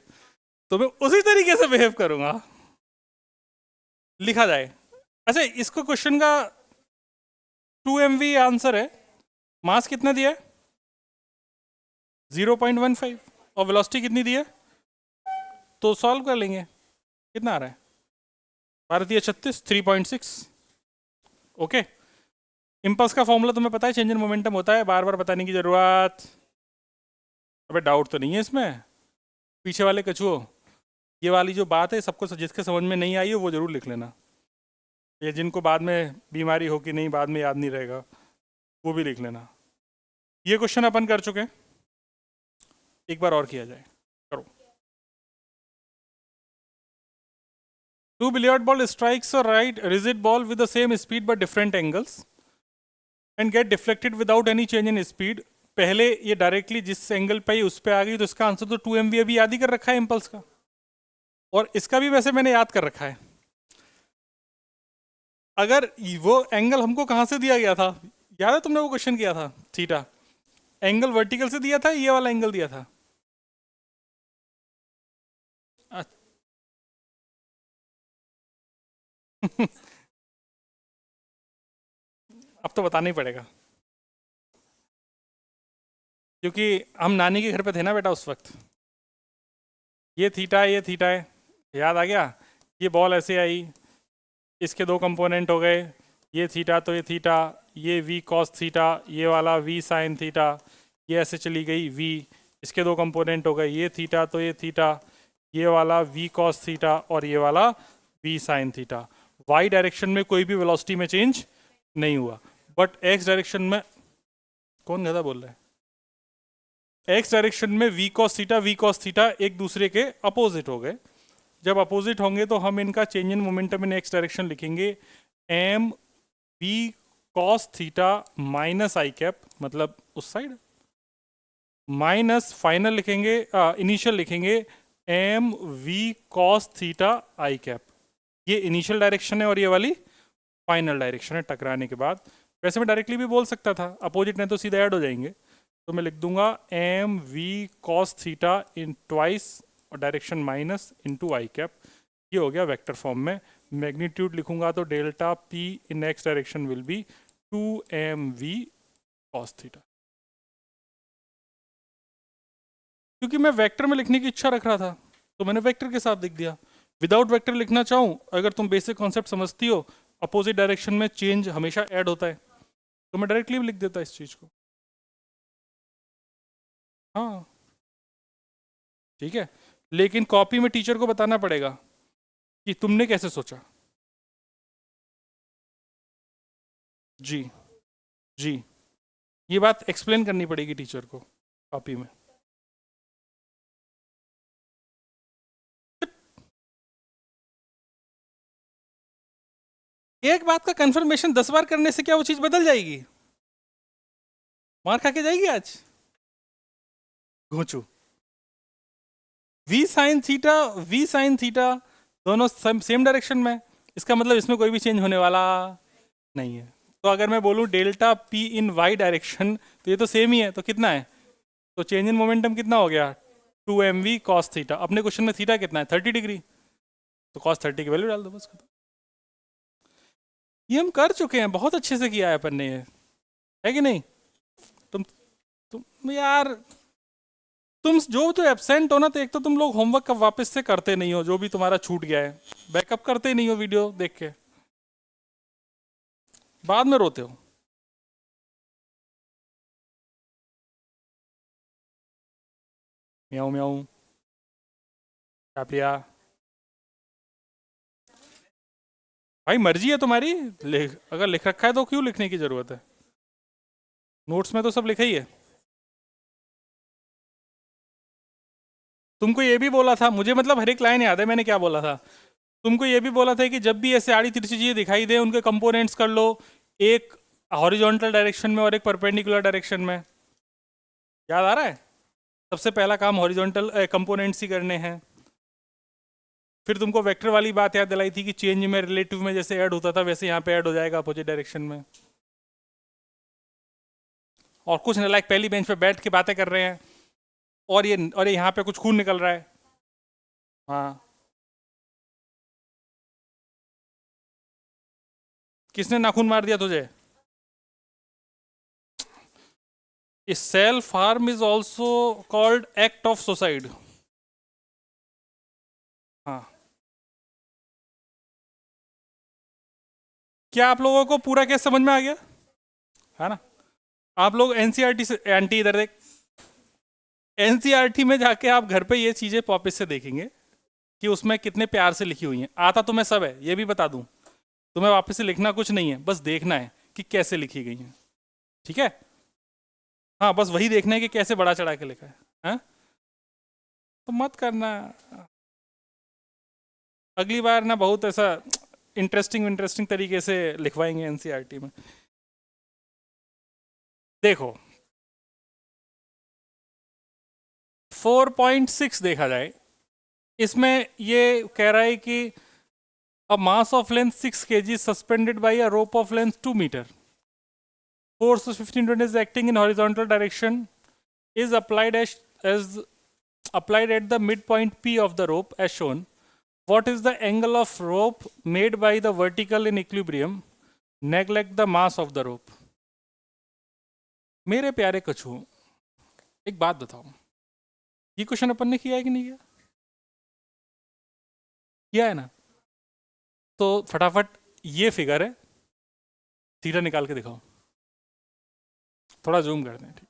तो मैं उसी तरीके से बिहेव करूंगा। लिखा जाए। अच्छा, इसको क्वेश्चन का 2 MV आंसर है। मास कितना दिया है? 0.15। और वेलोसिटी कितनी दी है? तो सॉल्व कर लेंगे। कितना आ रहा है? भारतीय 36, 3.6। ओके। इम्पल्स का फॉर्मूला तुम्हें पता है, चेंज इन मोमेंटम होता है, बार बार बताने की जरूरत। अबे डाउट तो नहीं है इसमें? पीछे वाले कछुओ, ये वाली जो बात है सबको जिसके समझ में नहीं आई हो वो जरूर लिख लेना। ये जिनको बाद में बीमारी हो कि नहीं बाद में याद नहीं रहेगा, वो भी लिख लेना। ये क्वेश्चन अपन कर चुके हैं, एक बार और किया जाए। करो। 2 billiard ball strikes a right rigid ball with the same speed but different angles and get deflected without any change in speed। पहले ये डायरेक्टली जिस एंगल पे उस पे आ गई, तो इसका आंसर तो 2 MV अभी याद ही कर रखा है इम्पल्स का, और इसका भी वैसे मैंने याद कर रखा है। अगर वो एंगल हमको कहां से दिया गया था, याद है तुमने वो क्वेश्चन किया था? थीटा एंगल वर्टिकल से दिया था, ये वाला एंगल दिया था। अब तो बताना ही पड़ेगा, क्योंकि हम नानी के घर पे थे ना बेटा उस वक्त। ये थीटा है, ये थीटा है, याद आ गया? ये बॉल ऐसे आई, इसके दो कंपोनेंट हो गए, ये थीटा तो ये थीटा, ये वी कॉस थीटा, ये वाला वी साइन थीटा, ये ऐसे चली गई वी, इसके दो कंपोनेंट हो गए, ये थीटा तो ये थीटा, ये वाला वी कॉस थीटा और ये वाला v sine theta. Y direction में कोई भी वेलोसिटी में चेंज नहीं हुआ, बट एक्स डायरेक्शन में कौन गधा बोल रहा है? एक्स डायरेक्शन में वी कॉस थीटा एक दूसरे के अपोजिट हो गए। जब अपोजिट होंगे तो हम इनका change in momentum in x direction लिखेंगे M V cos theta minus I cap, मतलब उस साइड, माइनस फाइनल लिखेंगे, इनिशियल लिखेंगे M V cos theta I cap. ये इनिशियल डायरेक्शन है और ये वाली फाइनल डायरेक्शन है टकराने के बाद। वैसे मैं डायरेक्टली भी बोल सकता था, अपोजिट नहीं तो सीधा ऐड हो जाएंगे, तो मैं लिख दूंगा M V cos theta in twice और direction minus into I cap. ये हो गया वेक्टर फॉर्म में। मैग्नीट्यूड लिखूंगा तो delta P in x direction will be 2 MV cos theta. क्योंकि मैं वेक्टर में लिखने की इच्छा रख रहा था तो मैंने वेक्टर के साथ लिख दिया। विदाउट वेक्टर लिखना चाहूँ, अगर तुम बेसिक कॉन्सेप्ट समझती हो, अपोजिट डायरेक्शन में चेंज हमेशा ऐड होता है, तो मैं डायरेक्टली भी लिख देता इस चीज को। हाँ ठीक है, लेकिन कॉपी में टीचर को बताना पड़ेगा कि तुमने कैसे सोचा। जी जी, ये बात एक्सप्लेन करनी पड़ेगी टीचर को कॉपी में। एक बात का कंफर्मेशन 10 बार करने से क्या वो चीज बदल जाएगी? मार खा के जाएगी आज घोचू। वी साइन थीटा दोनों सेम डायरेक्शन में, इसका मतलब इसमें कोई भी चेंज होने वाला नहीं है। तो अगर मैं बोलूँ डेल्टा पी इन वाई डायरेक्शन, तो ये तो सेम ही है, तो कितना है? तो चेंज इन मोमेंटम कितना हो गया? 2 MV कॉस थीटा। अपने क्वेश्चन में थीटा कितना है? 30 डिग्री, तो कॉस 30 की वैल्यू डाल दो बस, खत्म। ये हम कर चुके हैं, बहुत अच्छे से किया है अपन ने, है कि नहीं? तुम यार, तुम जो एब्सेंट हो ना, तो एक तो तुम लोग होमवर्क का वापस से करते नहीं हो, जो भी तुम्हारा छूट गया है बैकअप करते नहीं हो वीडियो देख के, बाद में रोते हो। म्याऊं म्याऊं, चापलिया। भाई मर्जी है तुम्हारी, अगर लिख रखा है तो क्यों लिखने की जरूरत है? नोट्स में तो सब लिखा ही है। तुमको ये भी बोला था मुझे, मतलब हर एक लाइन याद है मैंने क्या बोला था। तुमको ये भी बोला था कि जब भी ऐसे आड़ी तिरछी चीजें दिखाई दे उनके कंपोनेंट्स कर लो। एक हॉरिजॉन्टल डायरेक्शन में और एक परपेंडिकुलर डायरेक्शन में। याद आ रहा है? सबसे पहला काम हॉरिजॉन्टल कंपोनेंट्स ही करने हैं। फिर तुमको वेक्टर वाली बात याद दिलाई थी कि चेंज में रिलेटिव में जैसे ऐड होता था वैसे यहाँ पे ऐड हो जाएगा अपोजिट डायरेक्शन में। और कुछ नहीं, लाइक पहली बेंच पे बैठ के बातें कर रहे हैं और ये यहाँ पे कुछ खून निकल रहा है। हाँ, किसने नाखून मार दिया तुझे? Self harm is also called act of suicide. हाँ, क्या आप लोगों को पूरा केस समझ में आ गया है ना? आप लोग एनसीईआरटी से एंटी, इधर देख, एनसीईआरटी में जाके आप घर पे ये चीजें वापस से देखेंगे कि उसमें कितने प्यार से लिखी हुई हैं। आता तुम्हें सब है, ये भी बता दूं, तुम्हें वापस से लिखना कुछ नहीं है, बस देखना है कि कैसे लिखी गई हैं। ठीक है? हाँ, बस वही देखना है कि कैसे बड़ा चढ़ा के लिखा है। हाँ? तो मत करना अगली बार ना, बहुत ऐसा इंटरेस्टिंग तरीके से लिखवाएंगे एनसीईआरटी में। देखो 4.6 देखा जाए, इसमें ये कह रहा है कि a mass of length 6 kg suspended by a rope of length 2 meter. Force of 15 Newton is acting in horizontal direction is applied as applied at the midpoint P of the rope as shown. What is the angle of rope made by the vertical in equilibrium? Neglect the mass of the rope. मेरे प्यारे कछुओं, एक बात बताओ, ये question अपन ने किया है कि नहीं किया? किया है ना? तो फटाफट ये फिगर है, थीटा निकाल के दिखाओ। थोड़ा जूम कर दें। ठीक,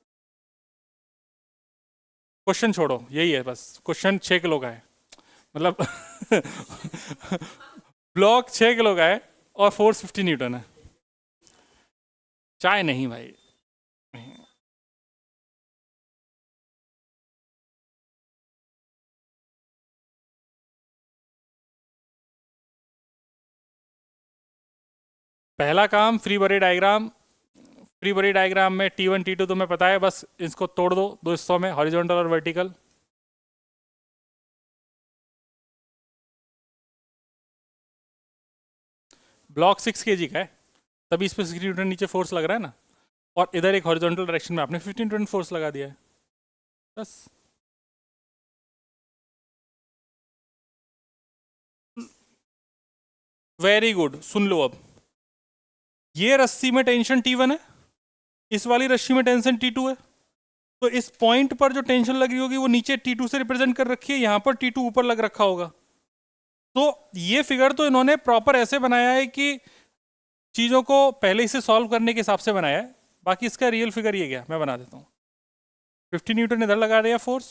क्वेश्चन छोड़ो, यही है बस। क्वेश्चन 6 किलो का है, मतलब ब्लॉक 6 किलो का है और फोर्स 50 न्यूटन है। चाय नहीं भाई। पहला काम free body diagram. Free body diagram में T1 T2 तुम्हें पता है, बस इसको तोड़ दो दो हिस्सों में, हॉरिजॉन्टल और वर्टिकल। ब्लॉक 6 kg का है, तभी इस पर 60 न्यूटन नीचे फोर्स लग रहा है ना, और इधर एक हॉरिजॉन्टल डायरेक्शन में आपने 15 न्यूटन फोर्स लगा दिया है, बस। वेरी गुड, सुन लो अब। ये रस्सी में टेंशन T1 है, इस वाली रस्सी में टेंशन T2 है। तो इस पॉइंट पर जो टेंशन लगी होगी वो नीचे T2 से रिप्रेजेंट कर रखी है, यहां पर T2 ऊपर लग रखा होगा। तो ये फिगर तो इन्होंने प्रॉपर ऐसे बनाया है कि चीज़ों को पहले से सॉल्व करने के हिसाब से बनाया है। बाकी इसका रियल फिगर ये गया, मैं बना देता हूँ। 50 न्यूटन इधर लगा दिया फोर्स,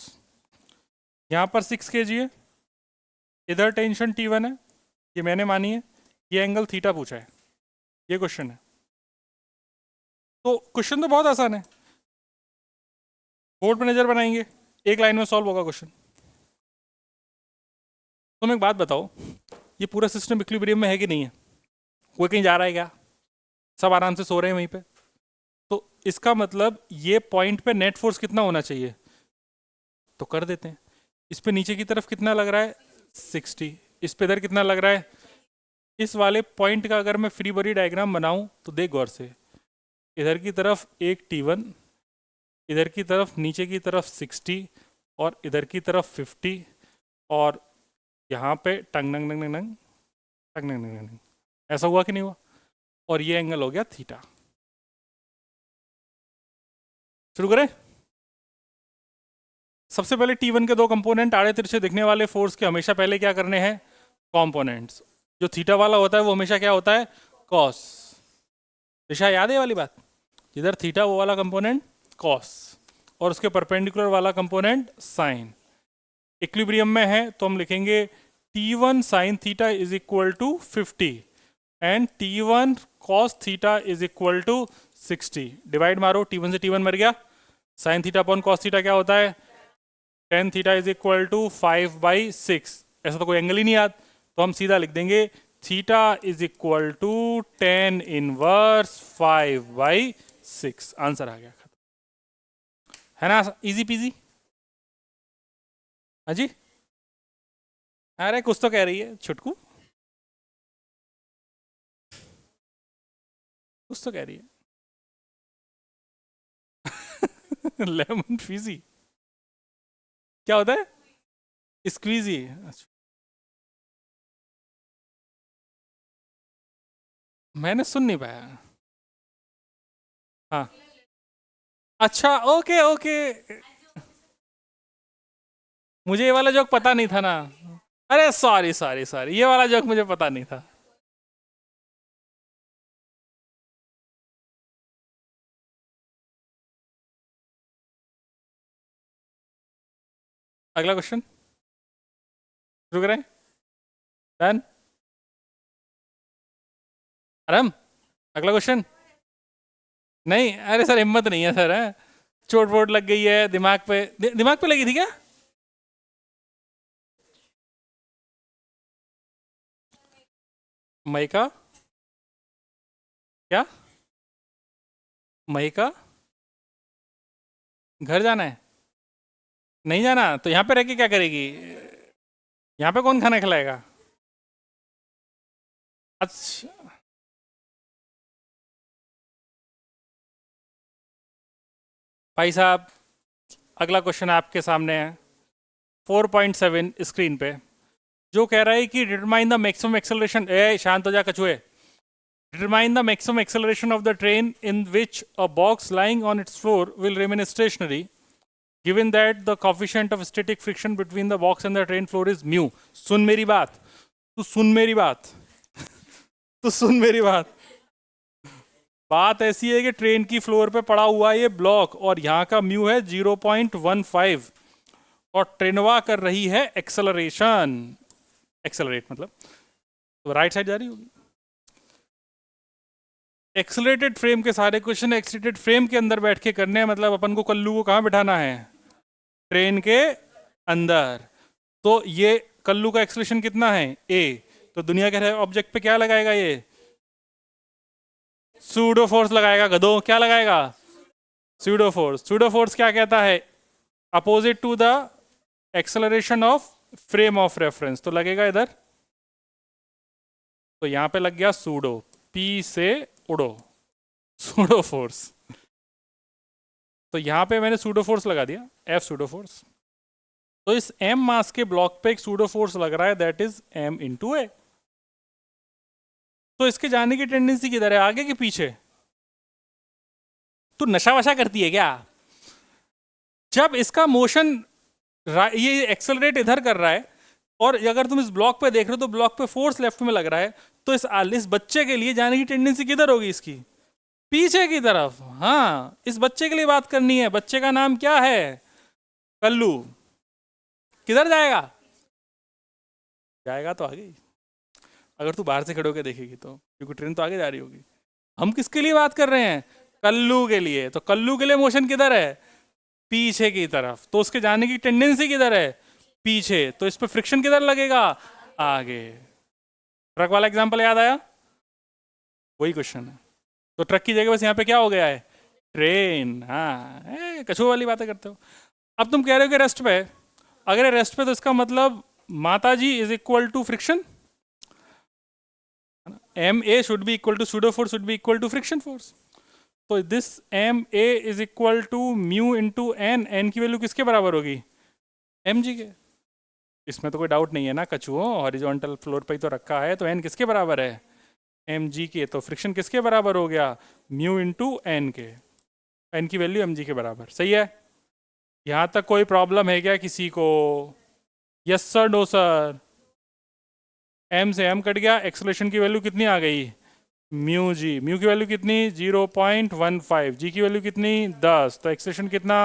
यहाँ पर 6 kg है, इधर टेंशन T1 है, ये मैंने मानी है, ये एंगल थीटा पूछा है, ये क्वेश्चन है। तो क्वेश्चन तो बहुत आसान है, बोर्ड पर नजर बनाएंगे, एक लाइन में सॉल्व होगा क्वेश्चन। तुम एक बात बताओ, ये पूरा सिस्टम इक्विलिब्रियम में है कि नहीं है? कोई कहीं जा रहा है क्या? सब आराम से सो रहे हैं वहीं पे? तो इसका मतलब ये पॉइंट पे नेट फोर्स कितना होना चाहिए? तो कर देते हैं। इस पे नीचे की तरफ कितना लग रहा है? 60। इस पे इधर कितना लग रहा है? इस वाले पॉइंट का अगर मैं फ्री बॉडी डायग्राम बनाऊं तो देख गौर से, इधर की तरफ एक T1, इधर की तरफ नीचे की तरफ 60 और इधर की तरफ 50, और यहाँ पे टंग नंग नंग नंग टंग नंग नंग नंग, ऐसा हुआ कि नहीं हुआ? और ये एंगल हो गया थीटा। शुरू करें? सबसे पहले T1 के दो कंपोनेंट आड़े तिरछे दिखने वाले फोर्स के हमेशा पहले क्या करने हैं? कंपोनेंट्स। जो थीटा वाला होता है वो हमेशा क्या होता है? कॉस। दिशा याद है वाली बात? इधर थीटा वो वाला कंपोनेंट कॉस, और उसके परपेंडिकुलर वाला कंपोनेंट साइन। इक्विलिब्रियम में है तो हम लिखेंगे T1 sine theta is equal to 50 and T1 cos theta is equal to 60। Divide मारो, T1 से T1 मर गया, sine theta upon cos theta क्या होता है? tan theta is equal to 5/6। ऐसा तो कोई एंगल ही नहीं याद, तो हम सीधा लिख देंगे theta is equal to 10 inverse 5/6। Answer आ गया, है ना, इजी पीजी। हाँ जी, अरे कुछ तो कह रही है छुटकू, कुछ तो कह रही है। लेमन फीजी क्या होता है? स्क्वीजी। अच्छा, मैंने सुन नहीं पाया। हाँ, अच्छा, ओके ओके। मुझे ये वाला जोक पता नहीं था ना। अरे सॉरी सॉरी सॉरी, ये वाला जोक मुझे पता नहीं था। अगला क्वेश्चन शुरू करें। डन। आराम। अगला क्वेश्चन। नहीं, अरे सर हिम्मत नहीं है सर, है चोट वोट लग गई है दिमाग पे, दिमाग पे लगी थी क्या? मई का क्या? मई का घर जाना है? नहीं जाना तो यहाँ पे रह के क्या करेगी? यहाँ पे कौन खाना खिलाएगा? अच्छा भाई साहब, अगला क्वेश्चन आपके सामने है, 4.7 स्क्रीन पे, जो कह रहा है कि डिटरमाइन द मैक्सिमम एक्सेलरेशन, ए शांत हो जा कछुए, determine the maximum acceleration of the train in which a box lying on its floor will remain stationary given that the coefficient of static friction between the box and the train floor is mu. सुन मेरी बात, तू सुन मेरी बात, तू सुन मेरी बात। बात ऐसी है कि ट्रेन की फ्लोर पे पड़ा हुआ है ये ब्लॉक, और यहाँ का म्यू है 0.15, और ट्रेनवा कर रही है एक्सेलरेशन, एक्सेलरेट मतलब तो राइट साइड जा रही होगी। एक्सेलरेटेड फ्रेम के सारे क्वेश्चन एक्सेलरेटेड फ्रेम के अंदर बैठ के करने हैं, मतलब अपन को कल्लू को कहाँ बिठाना है? ट्रेन के अंदर। तो ये कल्लू का एक्सेलरेशन कितना है? ए। तो दुनिया के ऑब्जेक्ट पे क्या लगाएगा ये? सूडो फोर्स लगाएगा गधो, क्या लगाएगा? Pseudo force. सूडो फोर्स क्या कहता है? Opposite to the acceleration of frame of reference, तो लगेगा इधर, तो यहां पे लग गया सूडो, पी से उड़ो, सूडो फोर्स। तो यहां पे मैंने सूडो फोर्स लगा दिया, एफ सूडो फोर्स। तो इस एम मास के ब्लॉक पे एक सूडो फोर्स लग रहा है, दैट इज एम इंटू ए। तो इसके जाने की टेंडेंसी किधर है, आगे कि पीछे? तू नशा वशा करती है क्या? जब इसका मोशन, ये एक्सेलरेट इधर कर रहा है, और अगर तुम इस ब्लॉक पे देख रहे हो तो ब्लॉक पे फोर्स लेफ्ट में लग रहा है, तो इस बच्चे के लिए जाने की टेंडेंसी किधर होगी इसकी? पीछे की तरफ। हाँ, इस बच्चे के लिए बात करनी है, बच्चे का नाम क्या है? कल्लू। किधर जाएगा? जाएगा तो आगे, अगर तू बाहर से खड़े होकर देखेगी तो, क्योंकि ट्रेन तो आगे जा रही होगी। हम किसके लिए बात कर रहे हैं? कल्लू के लिए। तो कल्लू के लिए मोशन किधर है? पीछे की तरफ। तो उसके जाने की टेंडेंसी किधर है? पीछे। तो इस पर फ्रिक्शन किधर लगेगा? आगे। ट्रक वाला एग्जांपल याद आया? वही क्वेश्चन है। तो ट्रक की जगह बस यहाँ पे क्या हो गया है? ट्रेन। हाँ, कछुआ वाली बातें करते हो। अब तुम कह रहे हो कि रेस्ट पे है, अगर रेस्ट पे तो इसका मतलब माता जी is equal to friction, M A should be equal to pseudo force should be equal to friction force. तो this M A is equal to mu into N, N की वैल्यू किसके बराबर होगी? एम जी के। इसमें तो कोई doubt नहीं है ना कछुओं, हॉरिजॉन्टल फ्लोर पे ही तो रखा है, तो एन किसके बराबर है? एम जी के। तो फ्रिक्शन किसके बराबर हो गया? म्यू इंटू एन के। एन की वैल्यू एम जी के बराबर, सही है। यहाँ तक कोई प्रॉब्लम है क्या किसी को? Yes sir, no sir. M से एम कट गया, एक्सेलरेशन की वैल्यू कितनी आ गई? Mu g. म्यू की वैल्यू कितनी? 0.15। जी की वैल्यू कितनी? 10। तो एक्सेलरेशन कितना?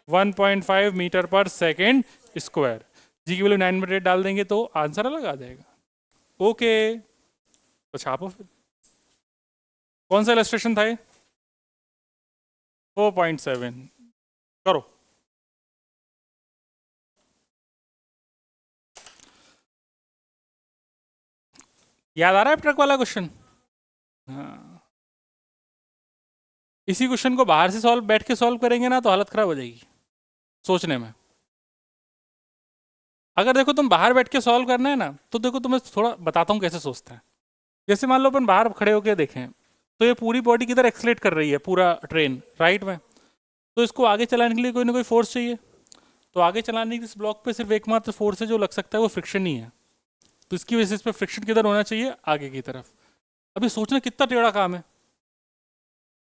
1.5 मीटर पर सेकेंड स्क्वायर। जी की वैल्यू 9/8 डाल देंगे तो आंसर अलग आ जाएगा। ओके, तो छापो फिर। कौन सा इलस्ट्रेशन था ये? 4.7 करो। याद आ रहा है ट्रक वाला क्वेश्चन? हाँ, इसी क्वेश्चन को बाहर से सॉल्व बैठ के सॉल्व करेंगे ना तो हालत खराब हो जाएगी सोचने में। अगर देखो तुम बाहर बैठ के सॉल्व करना है ना, तो देखो तुम्हें थोड़ा बताता हूँ कैसे सोचते हैं। जैसे मान लो अपन बाहर खड़े होकर देखें, तो ये पूरी बॉडी किधर एक्सलेट कर रही है, पूरा ट्रेन राइट में। तो इसको आगे चलाने के लिए कोई ना कोई फोर्स चाहिए। तो आगे चलाने के इस ब्लॉक पे सिर्फ एकमात्र फोर्स है जो लग सकता है, वो फ्रिक्शन ही है। तो इसकी वजह से इस पर फ्रिक्शन किधर होना चाहिए, आगे की तरफ। अभी सोचना कितना टेढ़ा काम है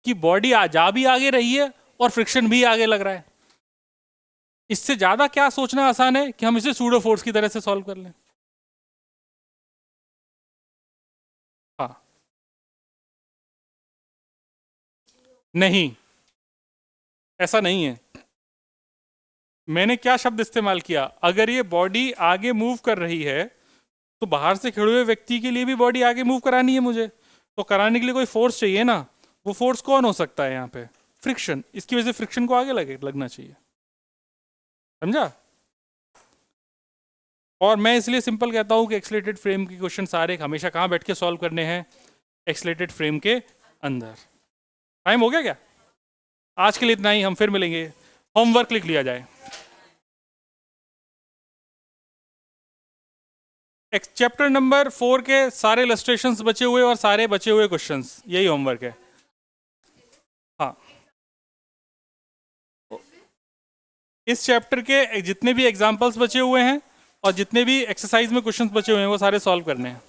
कि बॉडी जा भी आगे रही है और फ्रिक्शन भी आगे लग रहा है। इससे ज्यादा क्या सोचना आसान है कि हम इसे सूडो फोर्स की तरह से सॉल्व कर लें। हाँ, नहीं, ऐसा नहीं है। मैंने क्या शब्द इस्तेमाल किया, अगर ये बॉडी आगे मूव कर रही है तो बाहर से खड़े हुए व्यक्ति के लिए भी बॉडी आगे मूव करानी है मुझे, तो कराने के लिए कोई फोर्स चाहिए ना। वो फोर्स कौन हो सकता है यहाँ पे, फ्रिक्शन। इसकी वजह से फ्रिक्शन को आगे लगना चाहिए, समझा। और मैं इसलिए सिंपल कहता हूँ कि एक्सलेटेड फ्रेम के क्वेश्चन सारे हमेशा कहाँ बैठ के सॉल्व करने हैं, एक्सलेटेड फ्रेम के अंदर। टाइम हो गया क्या? आज के लिए इतना ही, हम फिर मिलेंगे। होमवर्क लिख लिया जाए। चैप्टर नंबर 4 के सारे इलस्ट्रेशंस बचे हुए और सारे बचे हुए क्वेश्चंस, यही होमवर्क है। हाँ, इस चैप्टर के जितने भी एग्जाम्पल्स बचे हुए हैं और जितने भी एक्सरसाइज में क्वेश्चंस बचे हुए हैं वो सारे सॉल्व करने हैं।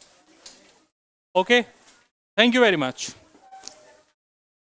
Okay, thank you very much.